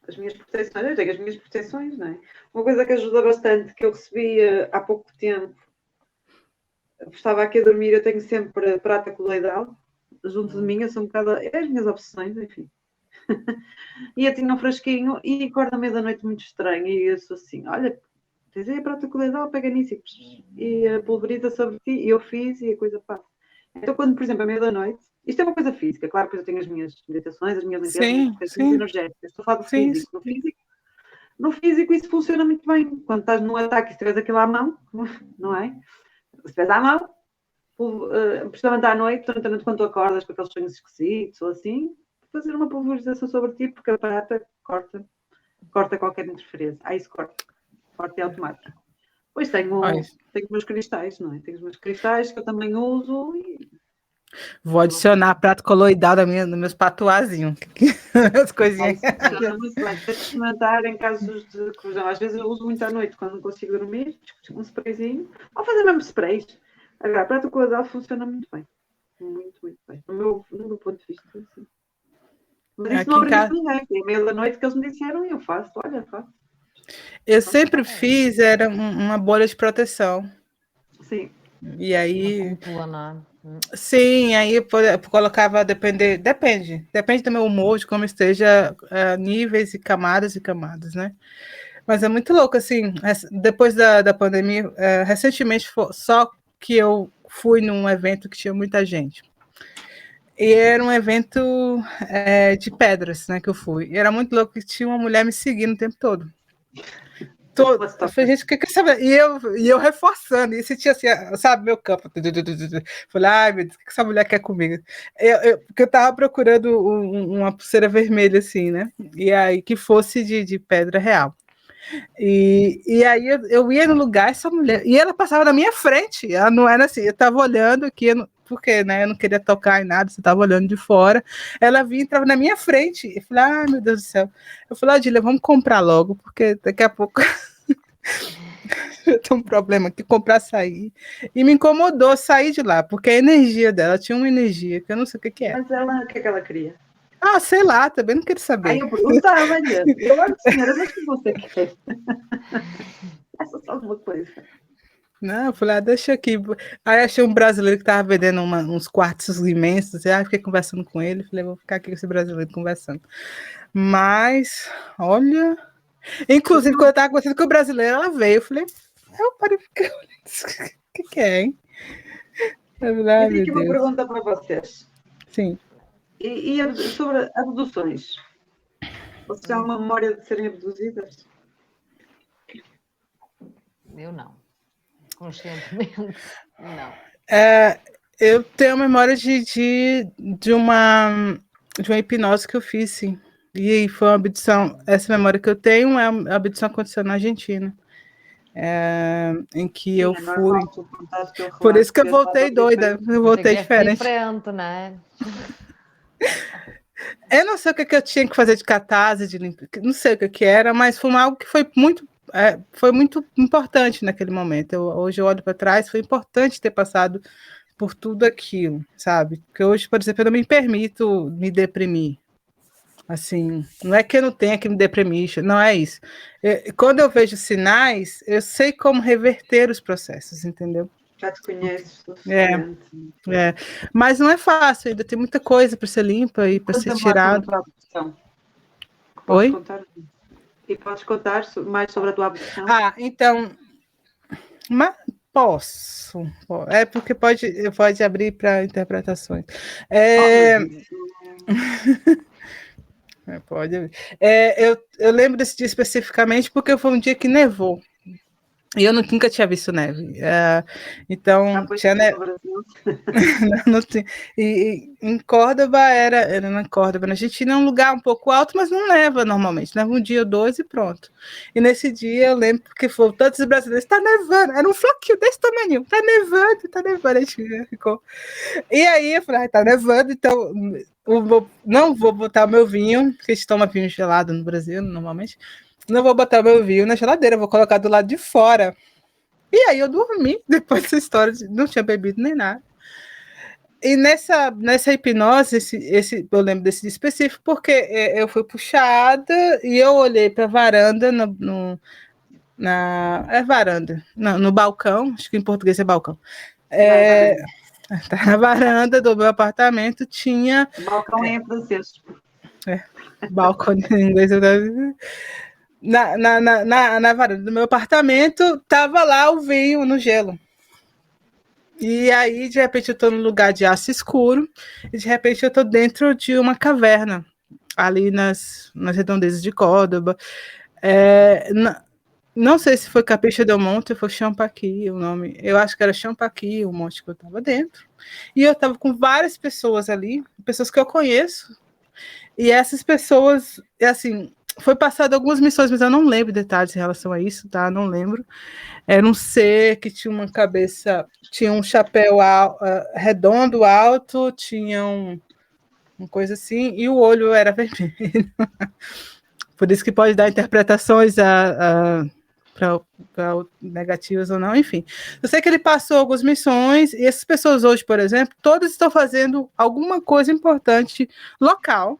As minhas proteções, eu tenho as minhas proteções, não é? Uma coisa que ajuda bastante, que eu recebi há pouco tempo, estava aqui a dormir, eu tenho sempre prata coloidal junto de mim, eu sou um bocado, as minhas obsessões, enfim. E eu tinha um frasquinho e acordo à meia-noite muito estranho, e eu sou assim, olha, tens aí a prata coloidal, pega nisso e pulveriza sobre ti, e eu fiz e a coisa passa. Então, quando, por exemplo, à meia-noite, isto é uma coisa física, claro, depois eu tenho as minhas meditações, as minhas limpezas, energéticas, estou a falar do físico. No físico isso funciona muito bem. Quando estás num ataque e se tiveres aquilo à mão, não é? Se tiveres à mão, Precisamente à noite, durante a noite, quando tu acordas com aqueles sonhos esquisitos ou assim, fazer uma pulverização sobre ti, porque a prata corta qualquer interferência. Isso corta é automático. Pois tenho os meus cristais, não é? Tenho os meus cristais que eu também uso e Vou adicionar prato coloidal nos meus patuazinhos. As coisinhas. funciona muito bem. Tens de experimentar em casos de corrosão. Às vezes eu uso muito à noite, quando não consigo dormir, um sprayzinho, ou fazer mesmo sprays. Agora, a prata coloidal funciona muito bem. Muito, muito bem. No meu ponto de vista, sim. Mas isso não obriga ninguém. É meio da noite que eles me disseram e eu faço. Olha, faço. Eu sempre fiz, era uma bolha de proteção. Sim. E aí. Cúpula, sim, aí eu colocava, depende do meu humor, de como esteja, níveis e camadas, né? Mas é muito louco, assim, depois da pandemia, recentemente, só que eu fui num evento que tinha muita gente. E era um evento de pedras, né, que eu fui. E era muito louco, que tinha uma mulher me seguindo o tempo todo. Eu falei, gente, o que sabe? E eu reforçando, e sentia assim, sabe, meu campo. Falei, ai, meu Deus, o que essa mulher quer comigo? Porque eu tava procurando uma pulseira vermelha, assim, né? E aí, que fosse de pedra real. E aí eu ia no lugar, essa mulher, e ela passava na minha frente, ela não era assim, eu tava olhando aqui, porque, né, eu não queria tocar em nada, você tava olhando de fora, ela vinha e entrava na minha frente, eu falei, ai meu Deus do céu, eu falei, Adília, vamos comprar logo, porque daqui a pouco eu tenho um problema aqui, comprar açaí, e me incomodou sair de lá, porque a energia dela tinha uma energia que eu não sei o que é. Mas ela, o que é que ela queria? Ah, sei lá, também não quero saber. Aí eu perguntava, eu olho, senhora, mas o que você quer? Faça só alguma coisa. Não, eu falei, deixa aqui. Aí achei um brasileiro que estava vendendo uns quartos imensos. Aí fiquei conversando com ele. Falei, vou ficar aqui com esse brasileiro conversando. Mas, olha. Inclusive, quando eu estava conversando com o brasileiro, ela veio. Eu falei, eu parei ficar olhando. O que é, hein? Eu tenho aqui uma pergunta para vocês. Sim. E sobre abduções? Vocês têm uma memória de serem abduzidas? Eu não. Conscientemente, não. Eu tenho a memória de uma hipnose que eu fiz, sim. E foi uma abdução. Essa memória que eu tenho é uma abdução que aconteceu na Argentina. Em que eu fui. Por isso que eu voltei doida. Eu voltei diferente. Né? Eu não sei o que eu tinha que fazer de catarse, de limpeza, não sei o que era, mas foi algo que foi muito importante naquele momento. Hoje eu olho para trás, foi importante ter passado por tudo aquilo, sabe? Porque hoje, por exemplo, eu não me permito me deprimir. Assim, não é que eu não tenha que me deprimir, não é isso. Quando eu vejo sinais, eu sei como reverter os processos, entendeu? Já te conheces. Mas não é fácil, ainda tem muita coisa para ser limpa e para ser tirada. Oi? E podes contar mais sobre a tua abdução? Então, mas posso. É porque pode abrir para interpretações. Pode abrir. Eu lembro desse dia especificamente porque foi um dia que nevou. E eu nunca tinha visto neve. Então, tinha neve. Não tinha. E em Córdoba, era na Córdoba, na Argentina, é um lugar um pouco alto, mas não neva normalmente. Neva um dia ou dois e pronto. E nesse dia eu lembro que foram todos os brasileiros, está nevando. Era um floquinho desse tamanho. Está nevando. A gente ficou. E aí eu falei, está nevando, então não vou botar o meu vinho, que a gente toma vinho gelado no Brasil, normalmente. Não vou botar o meu vinho na geladeira, vou colocar do lado de fora. E aí eu dormi depois dessa história, não tinha bebido nem nada. E nessa hipnose, eu lembro desse dia específico, porque eu fui puxada e eu olhei para a varanda, varanda, não, no balcão, acho que em português é balcão. Na varanda do meu apartamento tinha... Balcão em francês. Balcão em inglês. Na varanda do meu apartamento, tava lá o vinho no gelo. E aí, de repente, eu tô num lugar de aço escuro, e de repente eu tô dentro de uma caverna, ali nas redondezas de Córdoba. não sei se foi Capricha del Monte ou foi Champaqui o nome. Eu acho que era Champaqui o monte que eu estava dentro. E eu estava com várias pessoas ali, pessoas que eu conheço. E essas pessoas, assim, foi passado algumas missões, mas eu não lembro detalhes em relação a isso, tá? Não lembro. Era um ser que tinha uma cabeça, tinha um chapéu redondo, alto, tinha uma coisa assim, e o olho era vermelho. Por isso que pode dar interpretações para negativas ou não, enfim. Eu sei que ele passou algumas missões, e essas pessoas hoje, por exemplo, todas estão fazendo alguma coisa importante local,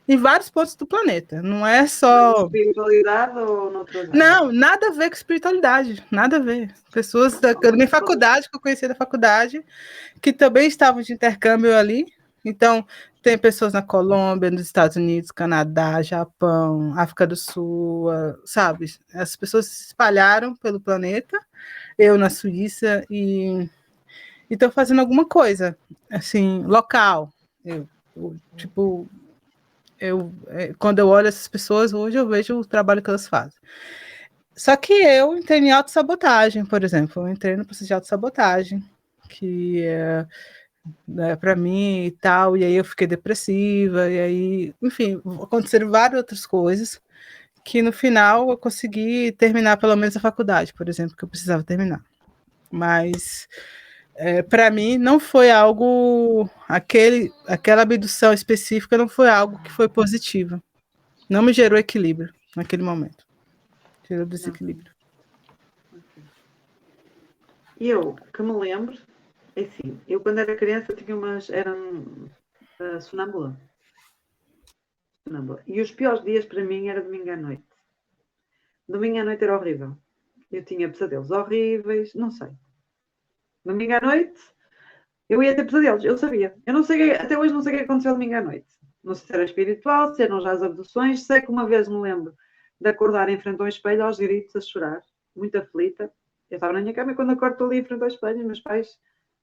em vários pontos do planeta. Não é só. Espiritualidade ou noutras áreas? Não, nada a ver com espiritualidade, nada a ver. Pessoas da minha faculdade, que eu conheci da faculdade, que também estavam de intercâmbio ali. Então, tem pessoas na Colômbia, nos Estados Unidos, Canadá, Japão, África do Sul, sabe? As pessoas se espalharam pelo planeta, eu na Suíça, e estão fazendo alguma coisa, assim, local. Quando eu olho essas pessoas, hoje eu vejo o trabalho que elas fazem. Só que eu entrei em autossabotagem, por exemplo. Eu entrei no processo de autossabotagem, que para mim e tal, e aí eu fiquei depressiva, e aí, enfim, aconteceram várias outras coisas que no final eu consegui terminar pelo menos a faculdade, por exemplo, que eu precisava terminar. Mas para mim não foi algo, aquela abdução específica não foi algo que foi positivo. Não me gerou equilíbrio naquele momento. Gerou desequilíbrio. Eu, que me lembro, é assim, eu quando era criança tinha eram sonâmbula. E os piores dias para mim era domingo à noite. Domingo à noite era horrível. Eu tinha pesadelos horríveis, não sei. Domingo à noite, eu ia ter pesadelos, eu sabia. Eu não sei, até hoje não sei o que aconteceu domingo à noite. Não sei se era espiritual, se eram já as abduções. Sei que uma vez me lembro de acordar em frente ao espelho, aos gritos, a chorar, muito aflita. Eu estava na minha cama e quando acordo estou ali em frente ao espelho, meus pais,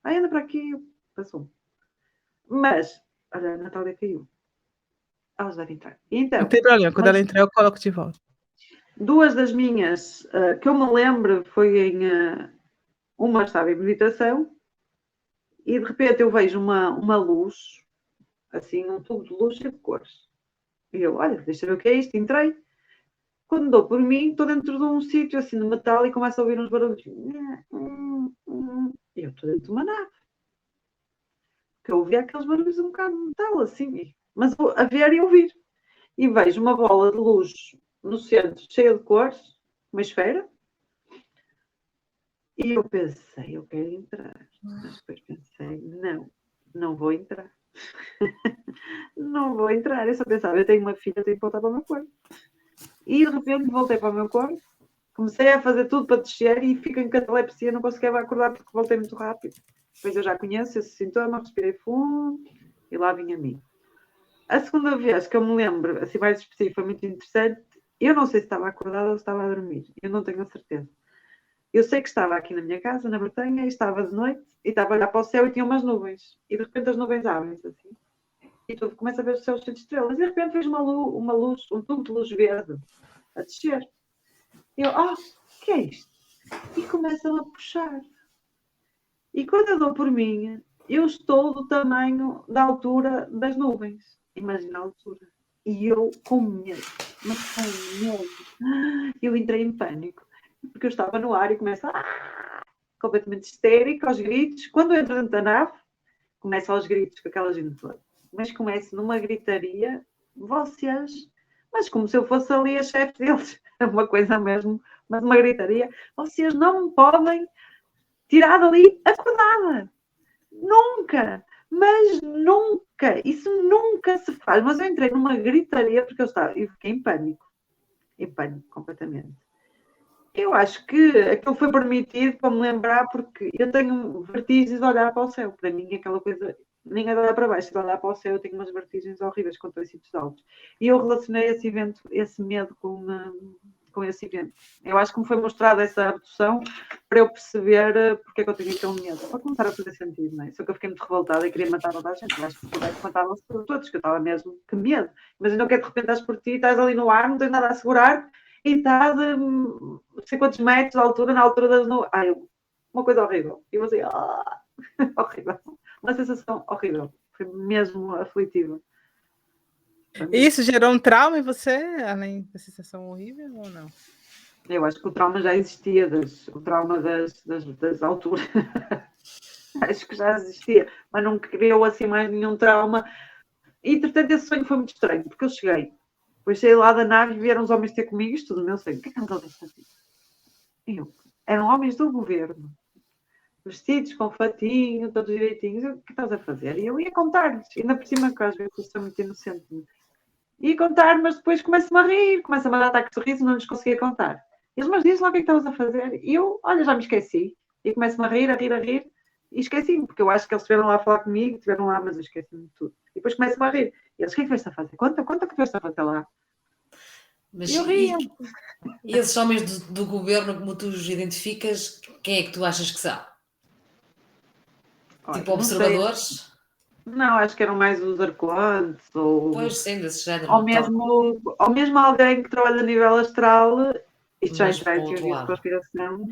anda para aqui, passou. Mas, olha, a Natália caiu. Elas devem entrar. Então, não tem problema, quando ela entrar eu coloco de volta. Duas das minhas que eu me lembro foi em uma estava em meditação e de repente eu vejo uma luz, assim, um tubo de luz cheio de cores. E eu, olha, deixa eu ver o que é isto, entrei. Quando dou por mim, estou dentro de um sítio assim de metal e começo a ouvir uns barulhos. E eu estou dentro de uma nave. Porque eu ouvi aqueles barulhos um bocado de metal, assim, mas a ver e ouvir. E vejo uma bola de luz no centro, cheia de cores, uma esfera. E eu pensei, eu quero entrar. Mas depois pensei, não vou entrar. Não vou entrar. Eu só pensava, eu tenho uma filha, tenho que voltar para o meu quarto. E de repente voltei para o meu quarto, comecei a fazer tudo para descer e fico em catalepsia, não conseguia acordar porque voltei muito rápido. Depois eu já conheço esse sintoma, respirei fundo e lá vinha a mim. A segunda vez que eu me lembro, assim mais específico, foi muito interessante. Eu não sei se estava acordada ou se estava a dormir, eu não tenho a certeza. Eu sei que estava aqui na minha casa, na Bretanha, e estava de noite, e estava a olhar para o céu e tinha umas nuvens. E de repente as nuvens abrem-se assim. E tu começa a ver o céu cheio de estrelas. E de repente vejo uma luz, um tubo de luz verde a descer. E eu, o que é isto? E começam a puxar. E quando eu dou por mim, eu estou do tamanho, da altura das nuvens. Imagina a altura. E eu com medo. Mas com medo. Eu entrei em pânico. Porque eu estava no ar e começo completamente histérica, aos gritos. Quando eu entro dentro da nave, começo aos gritos com aquela gente toda. Mas começo numa gritaria, vocês, mas como se eu fosse ali a chefe deles, uma coisa mesmo, mas uma gritaria, vocês não me podem tirar dali acordada. Nunca, mas nunca, isso nunca se faz. Mas eu entrei numa gritaria porque eu fiquei em pânico completamente. Eu acho que aquilo foi permitido para me lembrar, porque eu tenho vertigens de olhar para o céu. Para mim, aquela coisa, nem a olhar para baixo, de olhar para o céu, eu tenho umas vertigens horríveis quando estou em sítios altos. E eu relacionei esse evento, esse medo com esse evento. Eu acho que me foi mostrada essa abdução para eu perceber porque é que eu tenho aquele medo. Para começar a fazer sentido, não é? Só que eu fiquei muito revoltada e queria matar toda a gente. Eu acho que matavam-se todos, que eu estava mesmo, que medo. Imagina o que é que de repente estás por ti, estás ali no ar, não tens nada a segurar está de não sei quantos metros de altura, na altura das nuvens. Uma coisa horrível. E eu assim, horrível. Uma sensação horrível. Foi mesmo aflitiva. E isso gerou um trauma em você, além da sensação horrível ou não? Eu acho que o trauma já existia, o trauma das alturas. Acho que já existia, mas não criou assim mais nenhum trauma. E, entretanto, esse sonho foi muito estranho, porque eu cheguei. Depois saí lá da nave e vieram os homens ter comigo, isto tudo meu sonho. O que é que eles faziam? Eram homens do governo, vestidos com fatinho, todos direitinhos. O que estás a fazer? E eu ia contar-lhes, ainda por cima, que às vezes eu sou muito inocente. Ia contar, mas depois começo-me a rir, começo a mandar ataques de sorriso, não lhes conseguia contar. Eles, mas diz lá o que é que estavas a fazer. E eu, olha, já me esqueci. E começo-me a rir, e esqueci-me, porque eu acho que eles estiveram lá a falar comigo, estiveram lá, mas eu esqueci-me de tudo. E depois começo-me a rir. E eles, o que é que vais a fazer? Conta o que vais a fazer lá. Mas eu ria. E esses homens do governo, como tu os identificas, quem é que tu achas que são? Olha, Tipo observadores? Não, acho que eram mais os arcoantes, ou... Pois, sim, desse género. Ou mesmo alguém que trabalha a nível astral, isto já entra em teoria de conspiração,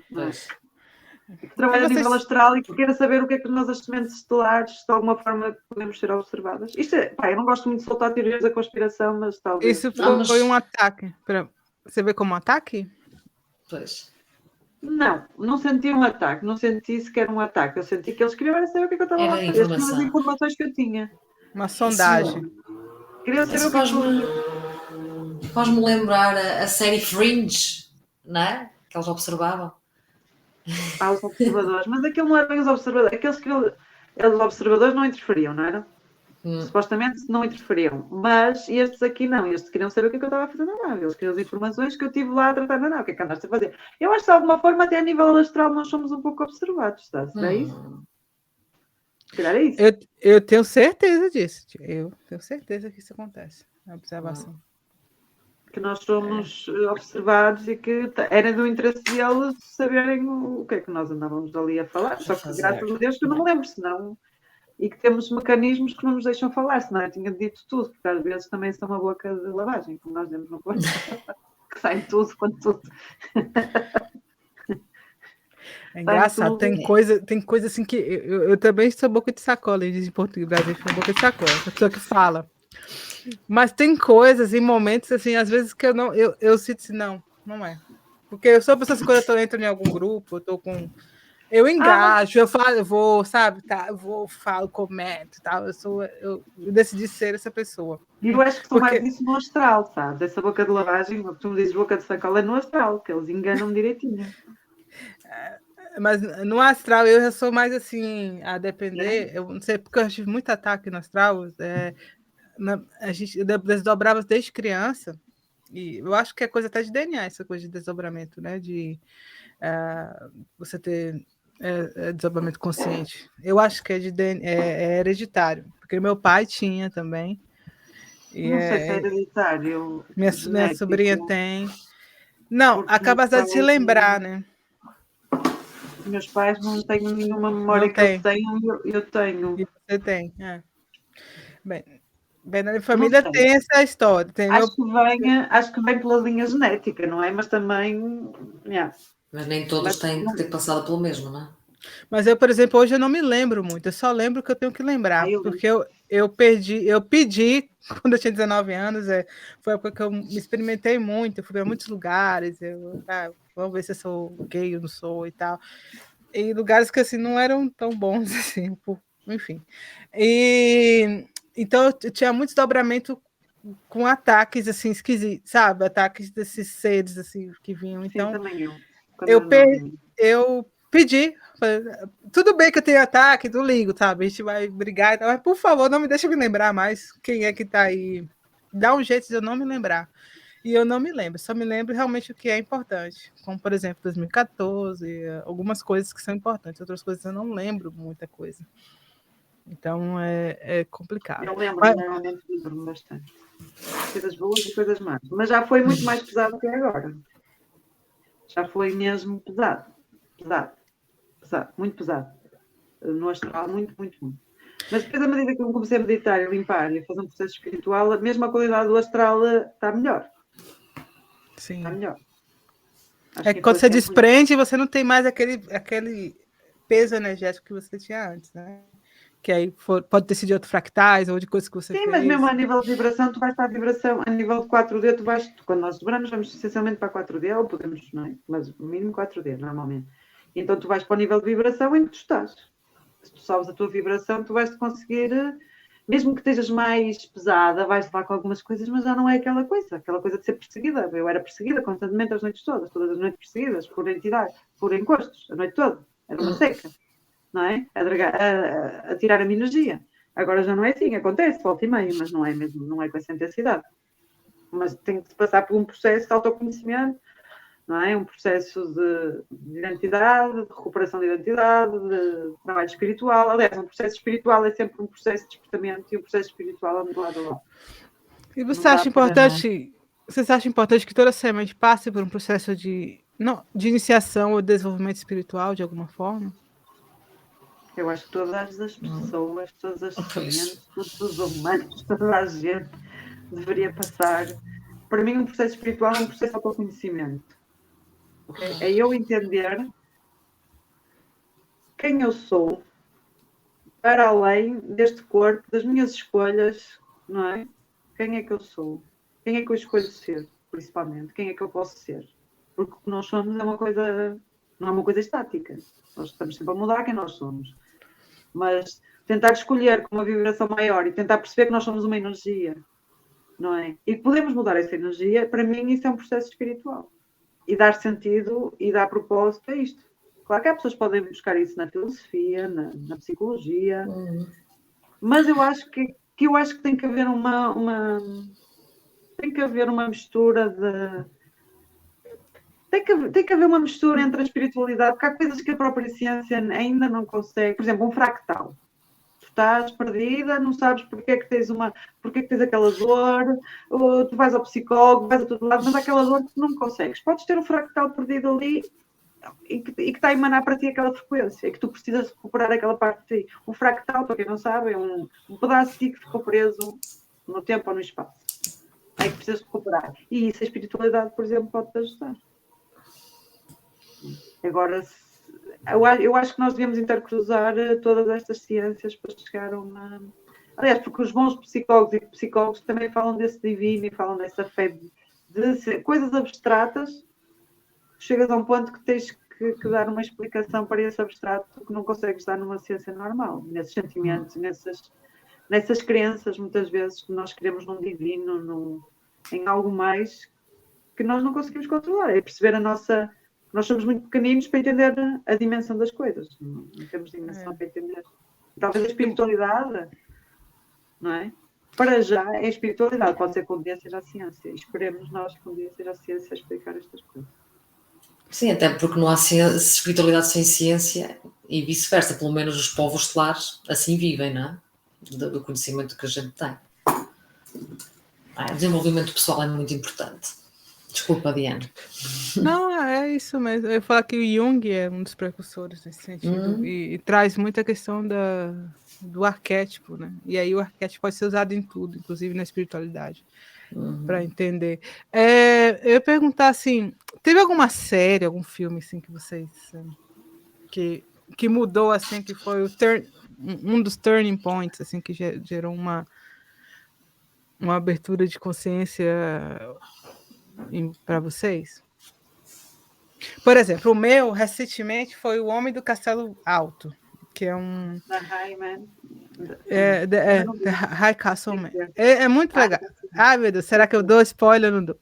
que trabalha a nível astral e que queira saber o que é que nós, as sementes estelares, de alguma forma podemos ser observadas. Isto é, eu não gosto muito de soltar teorias da conspiração, mas talvez... Isso foi um ataque. Você vê como um ataque? Pois. Não senti um ataque, não senti sequer um ataque. Eu senti que eles queriam saber o que é que eu estava a fazer. Eles queriam as informações que eu tinha. Uma sondagem. Queriam saber o que é que eu... Faz-me lembrar a série Fringe, não é? Que eles observavam. Os observadores. Mas aquilo não era bem os observadores. Os observadores não interferiam, não era? Supostamente não interferiam. Mas estes aqui não. Estes queriam saber o que é que eu estava a fazer na nave. Eles queriam as informações que eu tive lá a tratar na nave. O que é que andaste a fazer? Eu acho que de alguma forma, até a nível astral, nós somos um pouco observados, está? Será isso? Se calhar é isso. Eu tenho certeza disso. Eu tenho certeza que isso acontece. A observação. Que nós somos observados e que era do interesse deles saberem o que é que nós andávamos ali a falar. Só que, graças a Deus, que eu não me lembro, senão... E que temos mecanismos que não nos deixam falar, senão eu tinha dito tudo, porque às vezes também são uma boca de lavagem, como nós demos no corpo, que sai tudo quando tudo. É engraçado, tem coisa assim que eu também sou boca de sacola, diz em português, Brasil, sou boca de sacola, a pessoa que fala. Mas tem coisas e momentos assim, às vezes que eu sinto assim, não é. Porque eu sou a pessoa que quando eu entro em algum grupo, eu engajo, eu falo, eu vou, sabe, tá, eu vou, falo, comento, tal, eu decidi ser essa pessoa. Eu acho que sou mais isso no astral, sabes? Essa boca de lavagem, tu me dizes boca de sacola, é no astral, que eles enganam direitinho. Mas no astral eu já sou mais assim, a depender, eu não sei, porque eu tive muito ataque no astral, a gente desdobrava desde criança, e eu acho que é coisa até de DNA, essa coisa de desdobramento, né, de você ter desdobramento consciente. Eu acho que é hereditário, porque meu pai tinha também. E não sei se é hereditário. Minha sobrinha tem. Não, a capacidade de se lembrar, né? Meus pais não têm nenhuma memória que eles tenham, eu tenho. E você tem, Bem, na minha família tem essa história. Acho que vem pela linha genética, não é? Mas também... Mas nem todos têm que ter passado pelo mesmo, não é? Mas eu, por exemplo, hoje eu não me lembro muito, eu só lembro que eu tenho que lembrar, porque eu pedi, quando eu tinha 19 anos, foi a época que eu me experimentei muito, eu fui para muitos lugares, vamos ver se eu sou gay ou não sou e tal, e lugares que assim não eram tão bons assim, enfim. Então eu tinha muito desdobramento com ataques assim esquisitos, sabe? Ataques desses seres assim que vinham. Então, sim, também eu pedi, tudo bem que eu tenho ataque, não ligo, sabe? A gente vai brigar, mas por favor, não me deixa me lembrar mais quem é que tá aí. Dá um jeito de eu não me lembrar. E eu não me lembro, só me lembro realmente o que é importante. Como, por exemplo, 2014, algumas coisas que são importantes, outras coisas eu não lembro muita coisa. Então é complicado. Eu lembro, normalmente lembro-me bastante. Coisas boas e coisas más. Mas já foi muito mais pesado que agora. Já foi mesmo pesado. Muito pesado. No astral, muito. Mas depois, à medida que eu comecei a meditar e limpar e a fazer um processo espiritual, mesmo a qualidade do astral está melhor. Sim. Está melhor. É que quando você desprende, você não tem mais aquele peso energético que você tinha antes, né? Que aí pode ter sido de outros fractais ou de coisas que você fez. Sim, mas mesmo a nível de vibração, tu vais para a vibração, a nível de 4D, quando nós dobramos, vamos essencialmente para 4D, ou podemos, não é? Mas no mínimo 4D, normalmente. Então tu vais para o nível de vibração em que tu estás. Se tu sabes a tua vibração, tu vais conseguir, mesmo que estejas mais pesada, vais levar com algumas coisas, mas já não é aquela coisa de ser perseguida. Eu era perseguida constantemente as noites todas as noites perseguidas por entidades, por encostos, a noite toda. Era uma seca, não é? A tirar a minha energia. Agora já não é assim, acontece, volta e meia, mas não é mesmo, não é com essa intensidade. Mas tem que passar por um processo de autoconhecimento, não é? Um processo de identidade, de recuperação de identidade, de trabalho espiritual. Aliás, um processo espiritual é sempre um processo de despertamento e um processo espiritual anda lado a lado. E você acha importante que toda semente passe por um processo de iniciação ou desenvolvimento espiritual de alguma forma? Eu acho que todas as pessoas, todas as sementes, todos os humanos, toda a gente deveria passar. Para mim, um processo espiritual é um processo de autoconhecimento. Okay? É eu entender quem eu sou, para além deste corpo, das minhas escolhas, não é? Quem é que eu sou? Quem é que eu escolho ser, principalmente? Quem é que eu posso ser? Porque o que nós somos não é uma coisa estática. Nós estamos sempre a mudar quem nós somos. Mas tentar escolher com uma vibração maior e tentar perceber que nós somos uma energia, não é? E que podemos mudar essa energia, para mim isso é um processo espiritual. E dar sentido e dar propósito a isto. Claro que há pessoas que podem buscar isso na filosofia, na psicologia, mas eu acho que tem que haver tem que haver uma mistura de... Tem que haver uma mistura entre a espiritualidade, porque há coisas que a própria ciência ainda não consegue. Por exemplo, um fractal. Tu estás perdida, não sabes porque é que tens aquela dor, ou tu vais ao psicólogo, vais a todo lado, mas há aquela dor que não consegues. Podes ter um fractal perdido ali e que está a emanar para ti aquela frequência, e que tu precisas recuperar aquela parte de ti. Um fractal, para quem não sabe, é um pedaço de ti que ficou preso no tempo ou no espaço. É que precisas recuperar. E isso a espiritualidade, por exemplo, pode-te ajudar. Agora, eu acho que nós devemos intercruzar todas estas ciências para chegar a uma... Aliás, porque os bons psicólogos e psicólogos também falam desse divino e falam dessa fé de coisas abstratas. Chegas a um ponto que tens que dar uma explicação para esse abstrato que não consegues dar numa ciência normal. Nesses sentimentos, nessas crenças, muitas vezes, que nós queremos num divino, em algo mais que nós não conseguimos controlar. É perceber nós somos muito pequeninos para entender a dimensão das coisas. Não temos dimensão para entender. Talvez a espiritualidade, não é? Para já, é a espiritualidade. Pode ser que um dia seja a ciência. E esperemos nós que um dia seja a ciência a explicar estas coisas. Sim, até porque não há espiritualidade sem ciência e vice-versa. Pelo menos os povos estelares assim vivem, não é? Do conhecimento que a gente tem. O desenvolvimento pessoal é muito importante. Desculpa, Diana. Não, é isso mesmo. Eu ia falar que o Jung é um dos precursores nesse sentido e traz muita questão do arquétipo, né? E aí o arquétipo pode ser usado em tudo, inclusive na espiritualidade, para entender. Eu ia perguntar assim, teve alguma série, algum filme assim que vocês que mudou assim, que foi um dos turning points assim que gerou uma abertura de consciência para vocês? Por exemplo, o meu, recentemente, foi O Homem do Castelo Alto, que é um... Da Highman. The High Castle Man. É muito legal. Ai, meu Deus, será que eu dou spoiler ou não dou?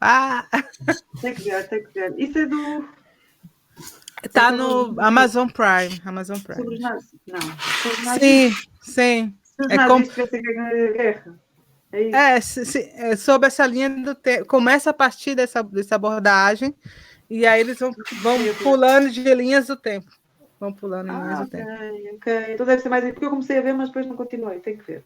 Tem que ver. Isso é do... Tá no Amazon Prime. Sobre os nazis? Não. Sim. É como... guerra. É sobre essa linha do tempo. Começa a partir dessa abordagem e aí eles vão pulando de linhas do tempo. Vão pulando linhas do tempo. Ok. Então deve ser mais... Porque eu comecei a ver, mas depois não continuei. Tem que ver.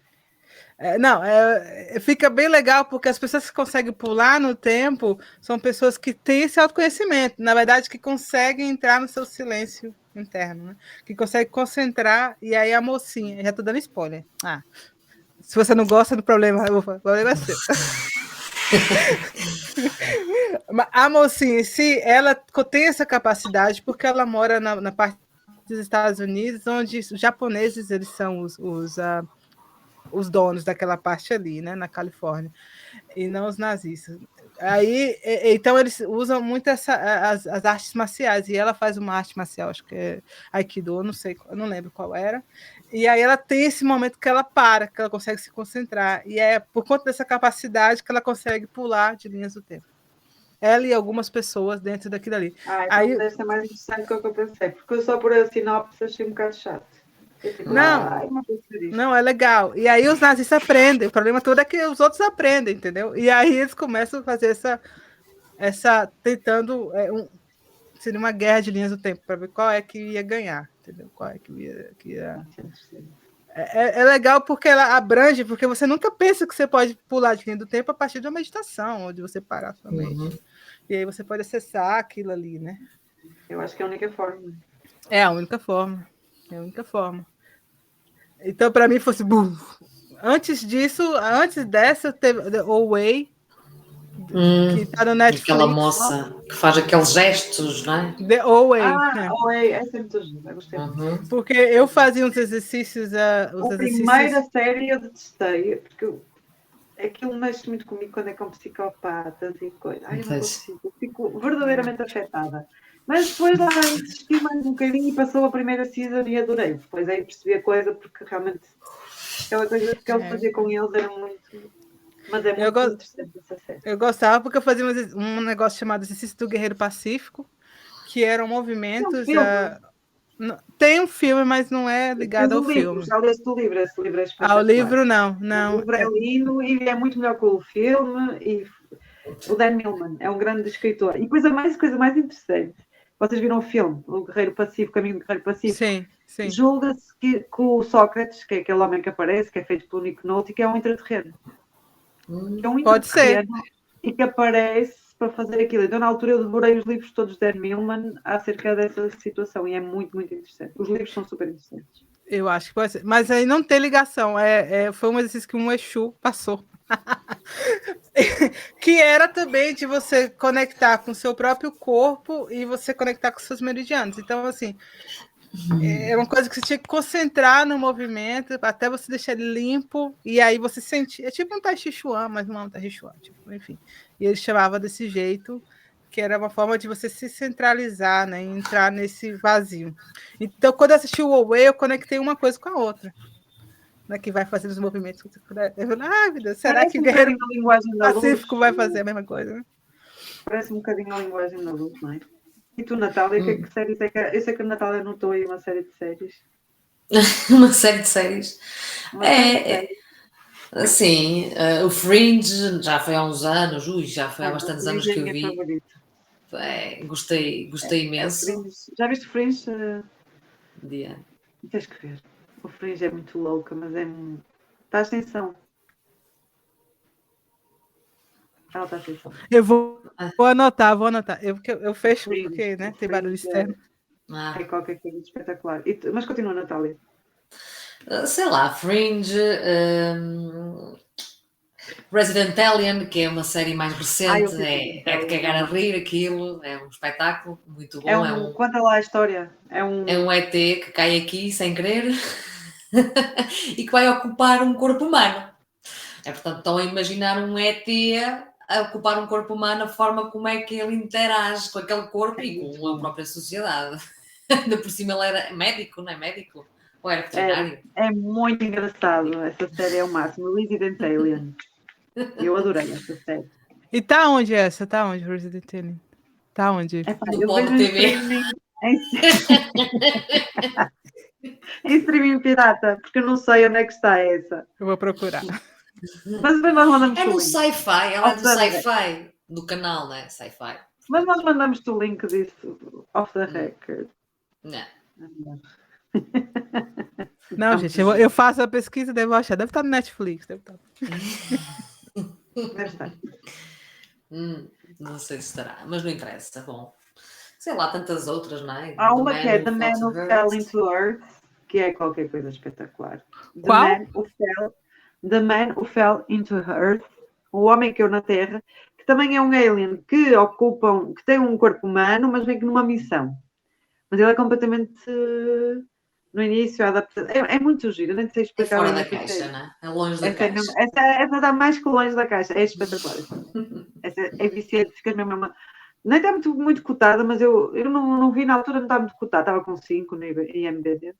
Fica bem legal, porque as pessoas que conseguem pular no tempo são pessoas que têm esse autoconhecimento, na verdade, que conseguem entrar no seu silêncio interno, né? Que conseguem concentrar, e aí a mocinha, já tô dando spoiler. Se você não gosta do problema, o problema é seu. A mocinha em si, ela tem essa capacidade porque ela mora na parte dos Estados Unidos, onde os japoneses eles são os donos daquela parte ali, né, na Califórnia, e não os nazistas. Aí, então eles usam muito as artes marciais, e ela faz uma arte marcial, acho que é Aikido, não sei, eu não lembro qual era. E aí ela tem esse momento que ela para, que ela consegue se concentrar, e é por conta dessa capacidade que ela consegue pular de linhas do tempo. Ela e algumas pessoas dentro daquilo ali. Então Aí, deve ser mais interessante do que eu pensei, porque eu só por a sinopse achei um bocado chato. não, é legal. E aí os nazistas aprendem. O problema todo é que os outros aprendem, entendeu? E aí eles começam a fazer tentando seria uma guerra de linhas do tempo para ver qual é que ia ganhar, entendeu? Qual é que ia... É legal porque ela abrange, porque você nunca pensa que você pode pular de linha do tempo a partir de uma meditação, onde você parar sua mente. E aí você pode acessar aquilo ali, né? Eu acho que é a única forma. É a única forma. É a única forma. Então, para mim, fosse... Antes dessa, teve The Way, que tá no Netflix. Aquela moça que faz aqueles gestos, não é? The Way. Essa é muito linda, gostei. Porque eu fazia uns exercícios... A primeira série eu detestei, porque aquilo mexe muito comigo quando é com psicopatas e coisas. Ai, eu não consigo, eu fico verdadeiramente afetada. Mas depois lá insisti mais um bocadinho e passou a primeira season e adorei. Depois aí percebi a coisa, porque realmente aquela coisa que ele fazia com eles era muito... Mas é muito interessante essa série. Eu gostava porque eu fazia um negócio chamado Exercício do Guerreiro Pacífico, que eram movimentos... Tem um filme, mas não é ligado ao filme. Já leste o livro, esse livro é espetacular. O livro não. O livro é lindo e é muito melhor que o filme. E o Dan Millman é um grande escritor. E coisa mais interessante, vocês viram o filme, O Guerreiro Pacífico, Caminho do Guerreiro Pacífico? Sim. Julga-se que o Sócrates, que é aquele homem que aparece, que é feito pelo Nick Nolte, que é um intraterreno. Pode ser. E que aparece para fazer aquilo. Então, na altura, eu devorei os livros todos de Dan Millman acerca dessa situação e é muito, muito interessante. Os livros são super interessantes. Eu acho que pode ser. Mas aí não tem ligação. Foi um exercício que um Exu passou. Que era também de você conectar com o seu próprio corpo e você conectar com os seus meridianos. Então, assim, é uma coisa que você tinha que concentrar no movimento até você deixar ele limpo e aí você sentir. É tipo um Tai Chi Chuan, mas não é um Tai Chi Chuan, tipo, enfim. E ele chamava desse jeito, que era uma forma de você se centralizar, né, e entrar nesse vazio. Então, quando eu assisti o Away, eu conectei uma coisa com a outra, né, que vai fazer os movimentos. Eu falei, meu Deus, será que o Guerreiro Pacífico vai fazer a mesma coisa? Né? Parece um bocadinho a linguagem da luz, não é? E tu, Natália, que séries é que... Eu sei que a Natália anotou aí uma série de séries. Uma série de séries. Sim, o Fringe já foi há uns anos, já foi há bastantes anos que eu vi. Gostei imenso. Já viste Fringe? Diana. Tens que ver. O Fringe é muito louca, mas é muito... Estás atenção. Ela está atenção. Eu vou anotar. Eu fecho Fringe, porque, né, tem barulho externo. É qualquer coisa de espetacular. Mas continua, Natália. Sei lá, Fringe, Resident Alien, que é uma série mais recente, é de cagar a rir aquilo, é um espetáculo muito bom. Conta lá a história. É um ET que cai aqui sem querer e que vai ocupar um corpo humano. Portanto, estão a imaginar um ET a ocupar um corpo humano, a forma como é que ele interage com aquele corpo e com a própria sociedade. Ainda por cima ele era médico, não é médico? Ou era veterinário? É muito engraçado. Essa série é o máximo. Resident Alien. Eu adorei essa série. E tá onde essa? Tá onde, Resident Alien? Tá onde? No Pop TV. Em streaming pirata, porque eu não sei onde é que está essa. Eu vou procurar. Mas nós mandamos é no Sci-Fi, ela é do Sci-Fi, do canal, né? Sci-Fi. Mas nós mandamos-te o link disso off the record. Não, gente, eu faço a pesquisa e devo achar. Deve estar no Netflix. Deve estar. Não sei se estará, mas não interessa. Bom, sei lá, tantas outras, não é? Há uma que é The Man Who Fell into Earth, que é qualquer coisa espetacular. Qual? The Man Who Fell into Earth, o homem que caiu na Terra, que também é um alien que tem um corpo humano, mas vem que numa missão. Mas ele é completamente no início, a adaptação. É muito giro, eu nem sei É explicar fora bem da essa caixa, série. não é? É longe da Essa é, caixa. essa está mais que longe da caixa, é espetacular. Essa é viciante, fica mesmo. Nem está muito cotada, mas eu não vi na altura, não estava muito cotada, estava com 5 no IMDb.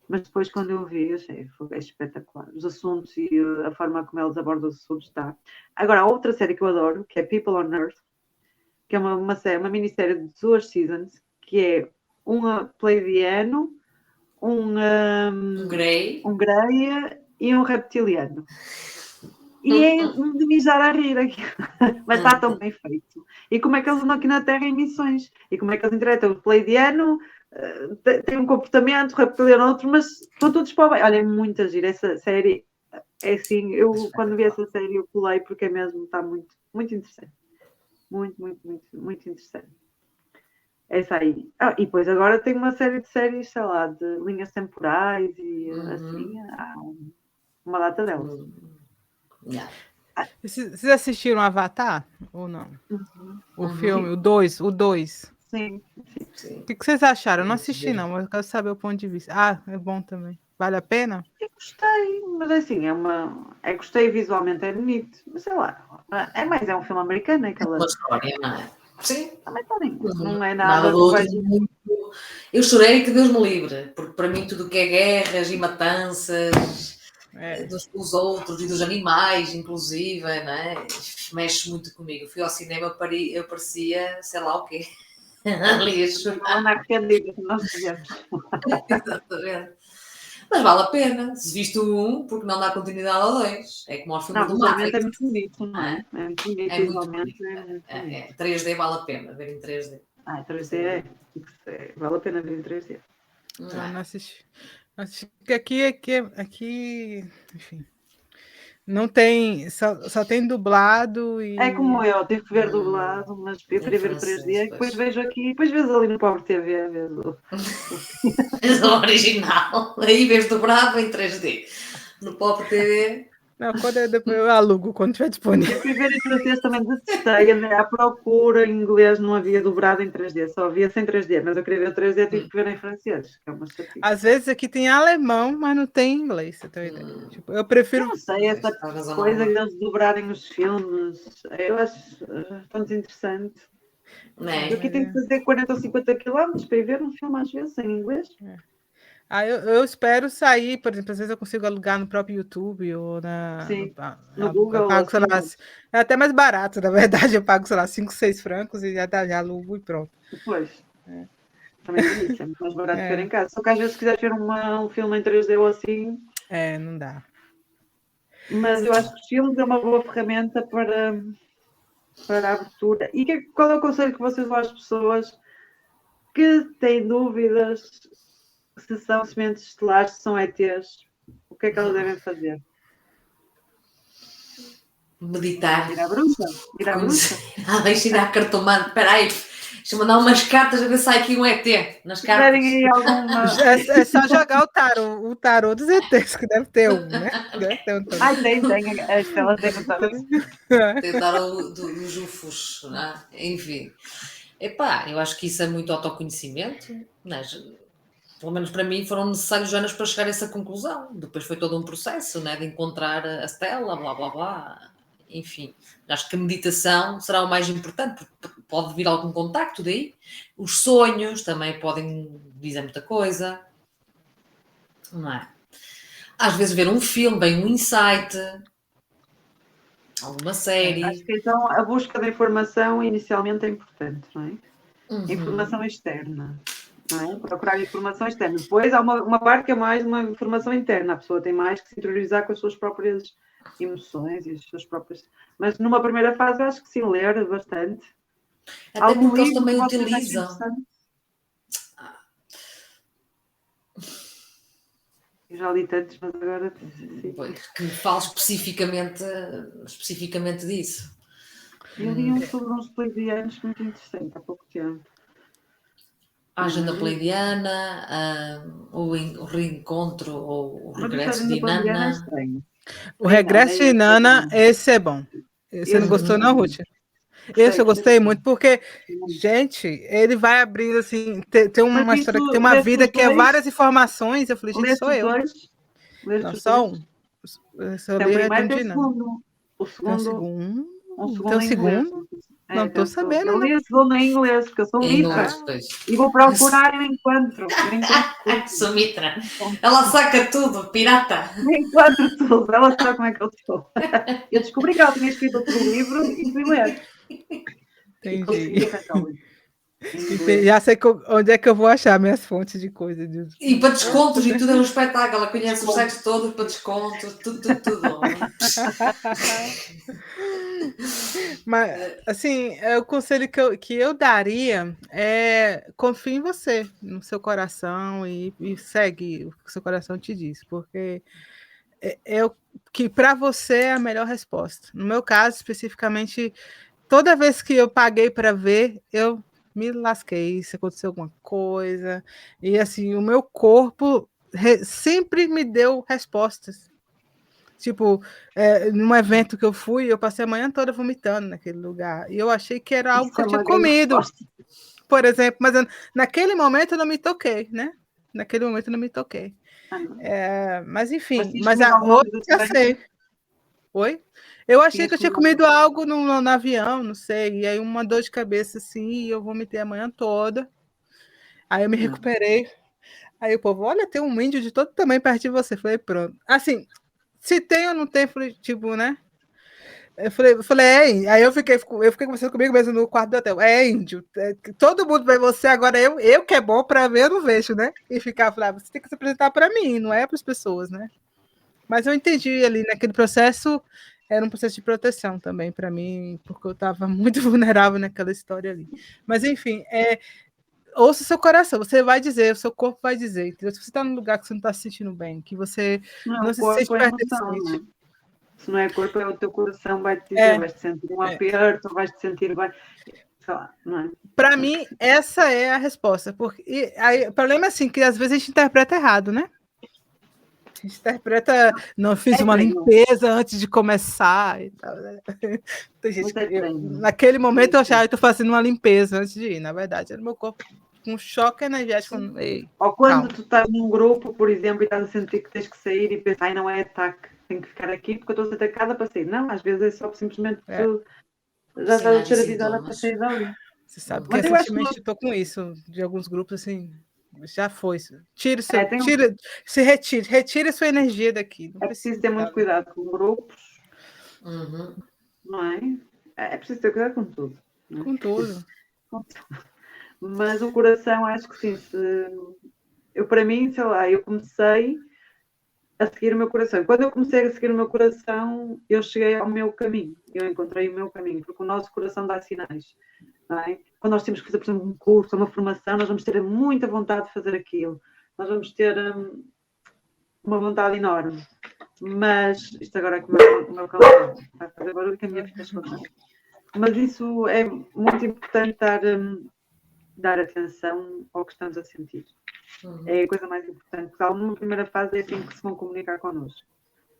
Mas depois, quando eu vi, achei é espetacular. Os assuntos e a forma como eles abordam os assuntos está. Agora, há outra série que eu adoro, que é People on Earth, que é uma minissérie de 2 seasons, que é um pleiadiano, um Grey e um reptiliano. E é um de mijar a rir aqui. Mas está tão bem feito. E como é que eles andam aqui na Terra em missões? E como é que eles interpretam? O pleiadiano tem um comportamento, o reptiliano outro, mas estão todos para o bem. Olha, é muito agir. Essa série é assim. Eu, quando vi essa série, eu pulei porque é mesmo, está muito, muito interessante. Muito, muito, muito, muito interessante. Essa aí. E depois agora tem uma série de séries, sei lá, de linhas temporais e assim, há uma data delas. Yeah. Vocês assistiram Avatar ou não? O filme, o 2, o 2. Sim. O que vocês acharam? Eu não assisti, não, mas eu quero saber o ponto de vista. Ah, é bom também. Vale a pena? Eu gostei, mas assim, gostei visualmente, é bonito, mas sei lá, é um filme americano, é aquela. Uma história, não é? Sim. Também não é nada do outro muito. Eu chorei que Deus me livre, porque para mim tudo o que é guerras e matanças dos outros e dos animais, inclusive, não é? Mexe muito comigo. Fui ao cinema, eu parecia, sei lá o quê. Ali a chorar. Não arrependida, nós tivemos. Exatamente. Mas vale a pena. Se viste o 1, porque não dá continuidade ao 2. É como ao filme do Matrix. É muito bonito, não é? É muito bonito, é muito visualmente. bonito. 3D vale a pena ver em 3D. 3D vale a pena ver em 3D. Não assisti. Aqui, enfim. Não tem, só tem dublado e... É como eu, tive que ver dublado, mas eu queria ver 3D, e depois vejo aqui, depois vejo ali no Pobre TV, vejo o original, aí vês dobrado em 3D. No Pobre TV... Não, depois eu alugo quando estiver disponível. Eu fui ver em francês também, detestei, andei à procura, em inglês não havia dobrado em 3D, só havia sem 3D, mas eu queria ver 3D, tive que ver em francês, que é uma chatice. Às vezes aqui tem alemão, mas não tem inglês, você tem ideia? Tipo, eu prefiro... Eu não sei, essa coisa de eles dobrarem os filmes, eu acho bastante interessante. Eu aqui tenho que fazer 40 ou 50 quilómetros para ir ver um filme às vezes em inglês. eu espero sair, por exemplo, às vezes eu consigo alugar no próprio YouTube ou no Google. Eu pago, sei lá, é até mais barato, na verdade, eu pago, sei lá, 5, 6 francos e já alugo e pronto. Depois. Também é isso, é muito mais barato ver em casa. Só que às vezes se quiser ver um filme em 3D ou assim... não dá. Mas eu acho que os filmes é uma boa ferramenta para a abertura. E qual é o conselho que vocês dão às pessoas que têm dúvidas se são sementes estelares, se são ETs? O que é que elas devem fazer? Meditar. Ir à bruxa? Deixa ir à cartomante. Espera aí, deixa eu mandar umas cartas a ver se sai aqui um ET nas cartas. Aí alguma... É só jogar o tarô dos ETs, que deve ter um, né? Deve ter um tarô. Tem. Elas devem estar... Tem o tarô dos UFOs, não é? Enfim. Epá, eu acho que isso é muito autoconhecimento, mas, pelo menos para mim foram necessários anos para chegar a essa conclusão. Depois foi todo um processo, né, de encontrar a Stella, blá blá blá. Enfim, acho que a meditação será o mais importante, porque pode vir algum contacto daí. Os sonhos também podem dizer muita coisa, não é? Às vezes ver um filme, bem um insight, alguma série. Acho que então a busca da informação inicialmente é importante, não é? Informação externa. Não é? Procurar informação externa. Depois há uma parte que é mais uma informação interna. A pessoa tem mais que se interiorizar com as suas próprias emoções e as suas próprias... Mas numa primeira fase eu acho que sim, ler bastante. Até porque eles também utilizam. Eu já li tantos, mas agora... Que falo especificamente disso. Eu li sobre uns pleiadianos muito interessante há pouco tempo. A agenda pleiadiana, o reencontro ou o regresso de Inanna. O regresso de Inanna, esse é bom. Você não gostou não, Ruth? Esse eu gostei muito, porque, gente, ele vai abrindo assim, tem uma Mas história que isso, tem uma leste vida os que é dois? várias informações. Eu falei, gente, Leste sou os eu. dois? Leste Não, os só dois? um. Se eu Tem o ler, primeiro e tem o entendi, não. segundo. O Tem um segundo, segundo. Tem um em inglês. segundo? Não Tem estou um segundo. sabendo, Eu não. li o segundo em inglês, porque eu sou Em mitra. inglês, pois. E vou procurar e não encontro. Não encontro tudo. Sumitra. Ela saca tudo, pirata. Não encontro tudo. Ela sabe como é que eu sou. Eu descobri que ela tinha escrito outro livro e fui ler. E consegui Entendi. arranjar o livro. Em inglês. Já sei onde é que eu vou achar minhas fontes de coisa. E para descontos e tudo é um espetáculo. Ela conhece os sites todos para descontos, tudo. Mas, assim, o conselho que eu daria é confie em você, no seu coração e segue o que o seu coração te diz, porque é o que para você é a melhor resposta. No meu caso, especificamente, toda vez que eu paguei para ver, eu me lasquei, se aconteceu alguma coisa, e assim, o meu corpo sempre me deu respostas. Tipo, num evento que eu fui, eu passei a manhã toda vomitando naquele lugar. E eu achei que era algo que eu tinha comido, por exemplo. Mas naquele momento eu não me toquei, né? Naquele momento eu não me toquei. Mas enfim, mas hoje eu já sei. Oi? Eu achei que eu tinha comido algo no avião, não sei. E aí uma dor de cabeça assim, e eu vomitei a manhã toda. Aí eu me recuperei. Aí o povo, olha, tem um índio de todo tamanho perto de você. Falei, pronto. Assim, se tem ou não tem, tipo, né? Eu falei, aí eu fiquei conversando comigo mesmo no quarto do hotel. Índio, todo mundo vê você, agora eu que é bom para ver, eu não vejo, né? E ficar, você tem que se apresentar para mim, não é para as pessoas, né? Mas eu entendi ali, naquele processo, era um processo de proteção também para mim, porque eu estava muito vulnerável naquela história ali. Mas, enfim, ouça o seu coração, você vai dizer, o seu corpo vai dizer, entendeu? Se você está num lugar que você não está se sentindo bem, que você não se sente pertencente. Se não é corpo, é o teu coração, vai-te dizer, vais-te sentir um aperto, vais-te sentir bem. Não é? Para mim, essa é a resposta. Porque aí, o problema é assim, que às vezes a gente interpreta errado, né? A gente interpreta, não fiz uma limpeza antes de começar e tal. Né? Tem gente naquele momento eu achava que estou fazendo uma limpeza antes de ir. Na verdade, era meu corpo com um choque energético. Ou quando tu estás num grupo, por exemplo, e estás a sentir que tens que sair e pensar, não é ataque, tenho que ficar aqui porque eu estou a ser atacada para sair. Não, às vezes é só simplesmente tu já estás a ser avisada para sair dali. Você sabe que recentemente eu estou com isso, de alguns grupos assim, já foi. Tire se retire sua energia daqui. Não preciso ter muito cuidado com grupos, não é? É preciso ter cuidado com tudo. Não é? Com tudo. Mas o coração, acho que sim. Para mim, sei lá, eu comecei a seguir o meu coração. Quando eu comecei a seguir o meu coração, eu cheguei ao meu caminho. Eu encontrei o meu caminho, porque o nosso coração dá sinais. Não é? Quando nós temos que fazer, por exemplo, um curso, uma formação, nós vamos ter muita vontade de fazer aquilo. Nós vamos ter uma vontade enorme. Mas, isto agora é como o meu calor. Vai fazer barulho que a minha fica escondida. Mas isso é muito importante dar atenção ao que estamos a sentir. É a coisa mais importante, porque numa primeira fase é assim que se vão comunicar connosco.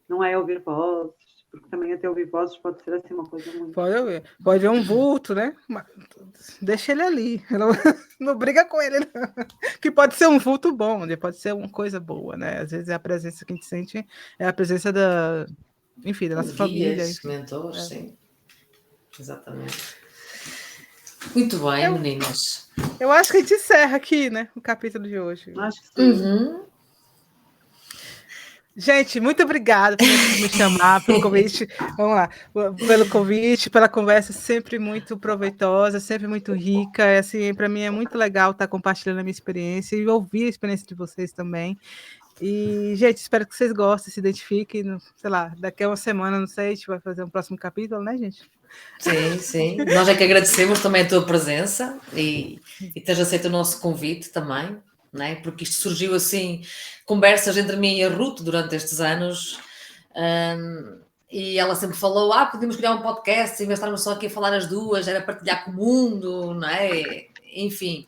Não é ouvir vozes, porque também até ouvir vozes pode ser assim uma coisa muito... Pode ver um vulto, né? Deixa ele ali, não briga com ele, não. Que pode ser um vulto bom, pode ser uma coisa boa, né? Às vezes a presença que a gente sente é a presença da nossa família. Mentores, sim. Exatamente. Muito bem, meninas. Eu acho que a gente encerra aqui, né? O capítulo de hoje. Acho que sim. Gente, muito obrigada por me chamar, pelo convite. Vamos lá, pelo convite, pela conversa sempre muito proveitosa, sempre muito rica. Assim, para mim é muito legal estar compartilhando a minha experiência e ouvir a experiência de vocês também. E, gente, espero que vocês gostem, se identifiquem. Sei lá, daqui a uma semana, não sei, a gente vai fazer um próximo capítulo, né, gente? Sim. Nós é que agradecemos também a tua presença e teres aceito o nosso convite também, não é? Porque isto surgiu assim, conversas entre mim e a Ruth durante estes anos, e ela sempre falou, podíamos criar um podcast, em vez de estarmos só aqui a falar as duas, era partilhar com o mundo, não é? Enfim,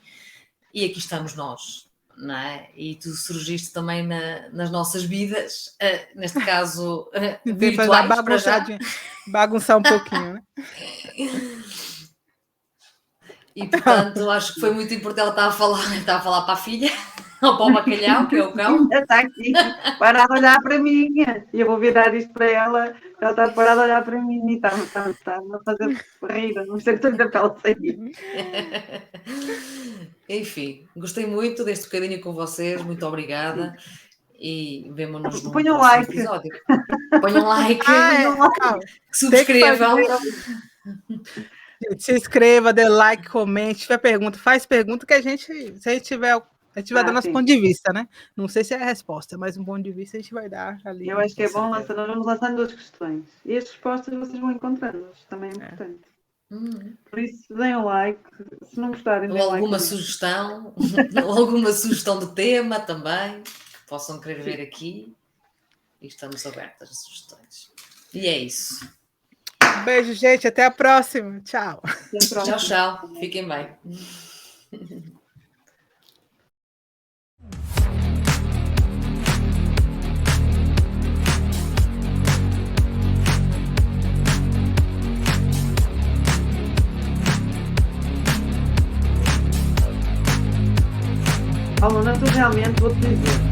e aqui estamos nós. Não é? E tu surgiste também nas nossas vidas, neste caso virtuais, bagunçar um pouquinho, né? E portanto acho que foi muito importante. Ela estava a falar para a filha, ou para o bacalhau, que é o cão. Está aqui, parada a olhar para mim. E eu vou virar isto para ela. Ela está parada a olhar para mim e está-me a fazer rir. Não sei o que estou a dizer para ela sair. Enfim, gostei muito deste bocadinho com vocês. Muito obrigada. E vemo-nos no Ponham próximo like. episódio. Ponham like, Calma. subscrevam. Se inscreva, dê like, comente, tiver pergunta, faz pergunta que a gente, se a gente tiver dando nosso sim. ponto de vista, né? Não sei se é a resposta, mas um ponto de vista a gente vai dar ali. Eu acho que é bom certeza. lançar. Nós vamos lançando duas questões. E as respostas vocês vão encontrando. Isto também é importante. Por isso, deem um like. Se não gostarem, deem Ou like. alguma sugestão, ou alguma sugestão de tema também, que possam querer ver aqui. E estamos abertas a sugestões. E é isso. Beijo, gente. Até a próxima. Tchau. Tchau, tchau. Fiquem bem. Aluna, tu realmente vou-te dizer.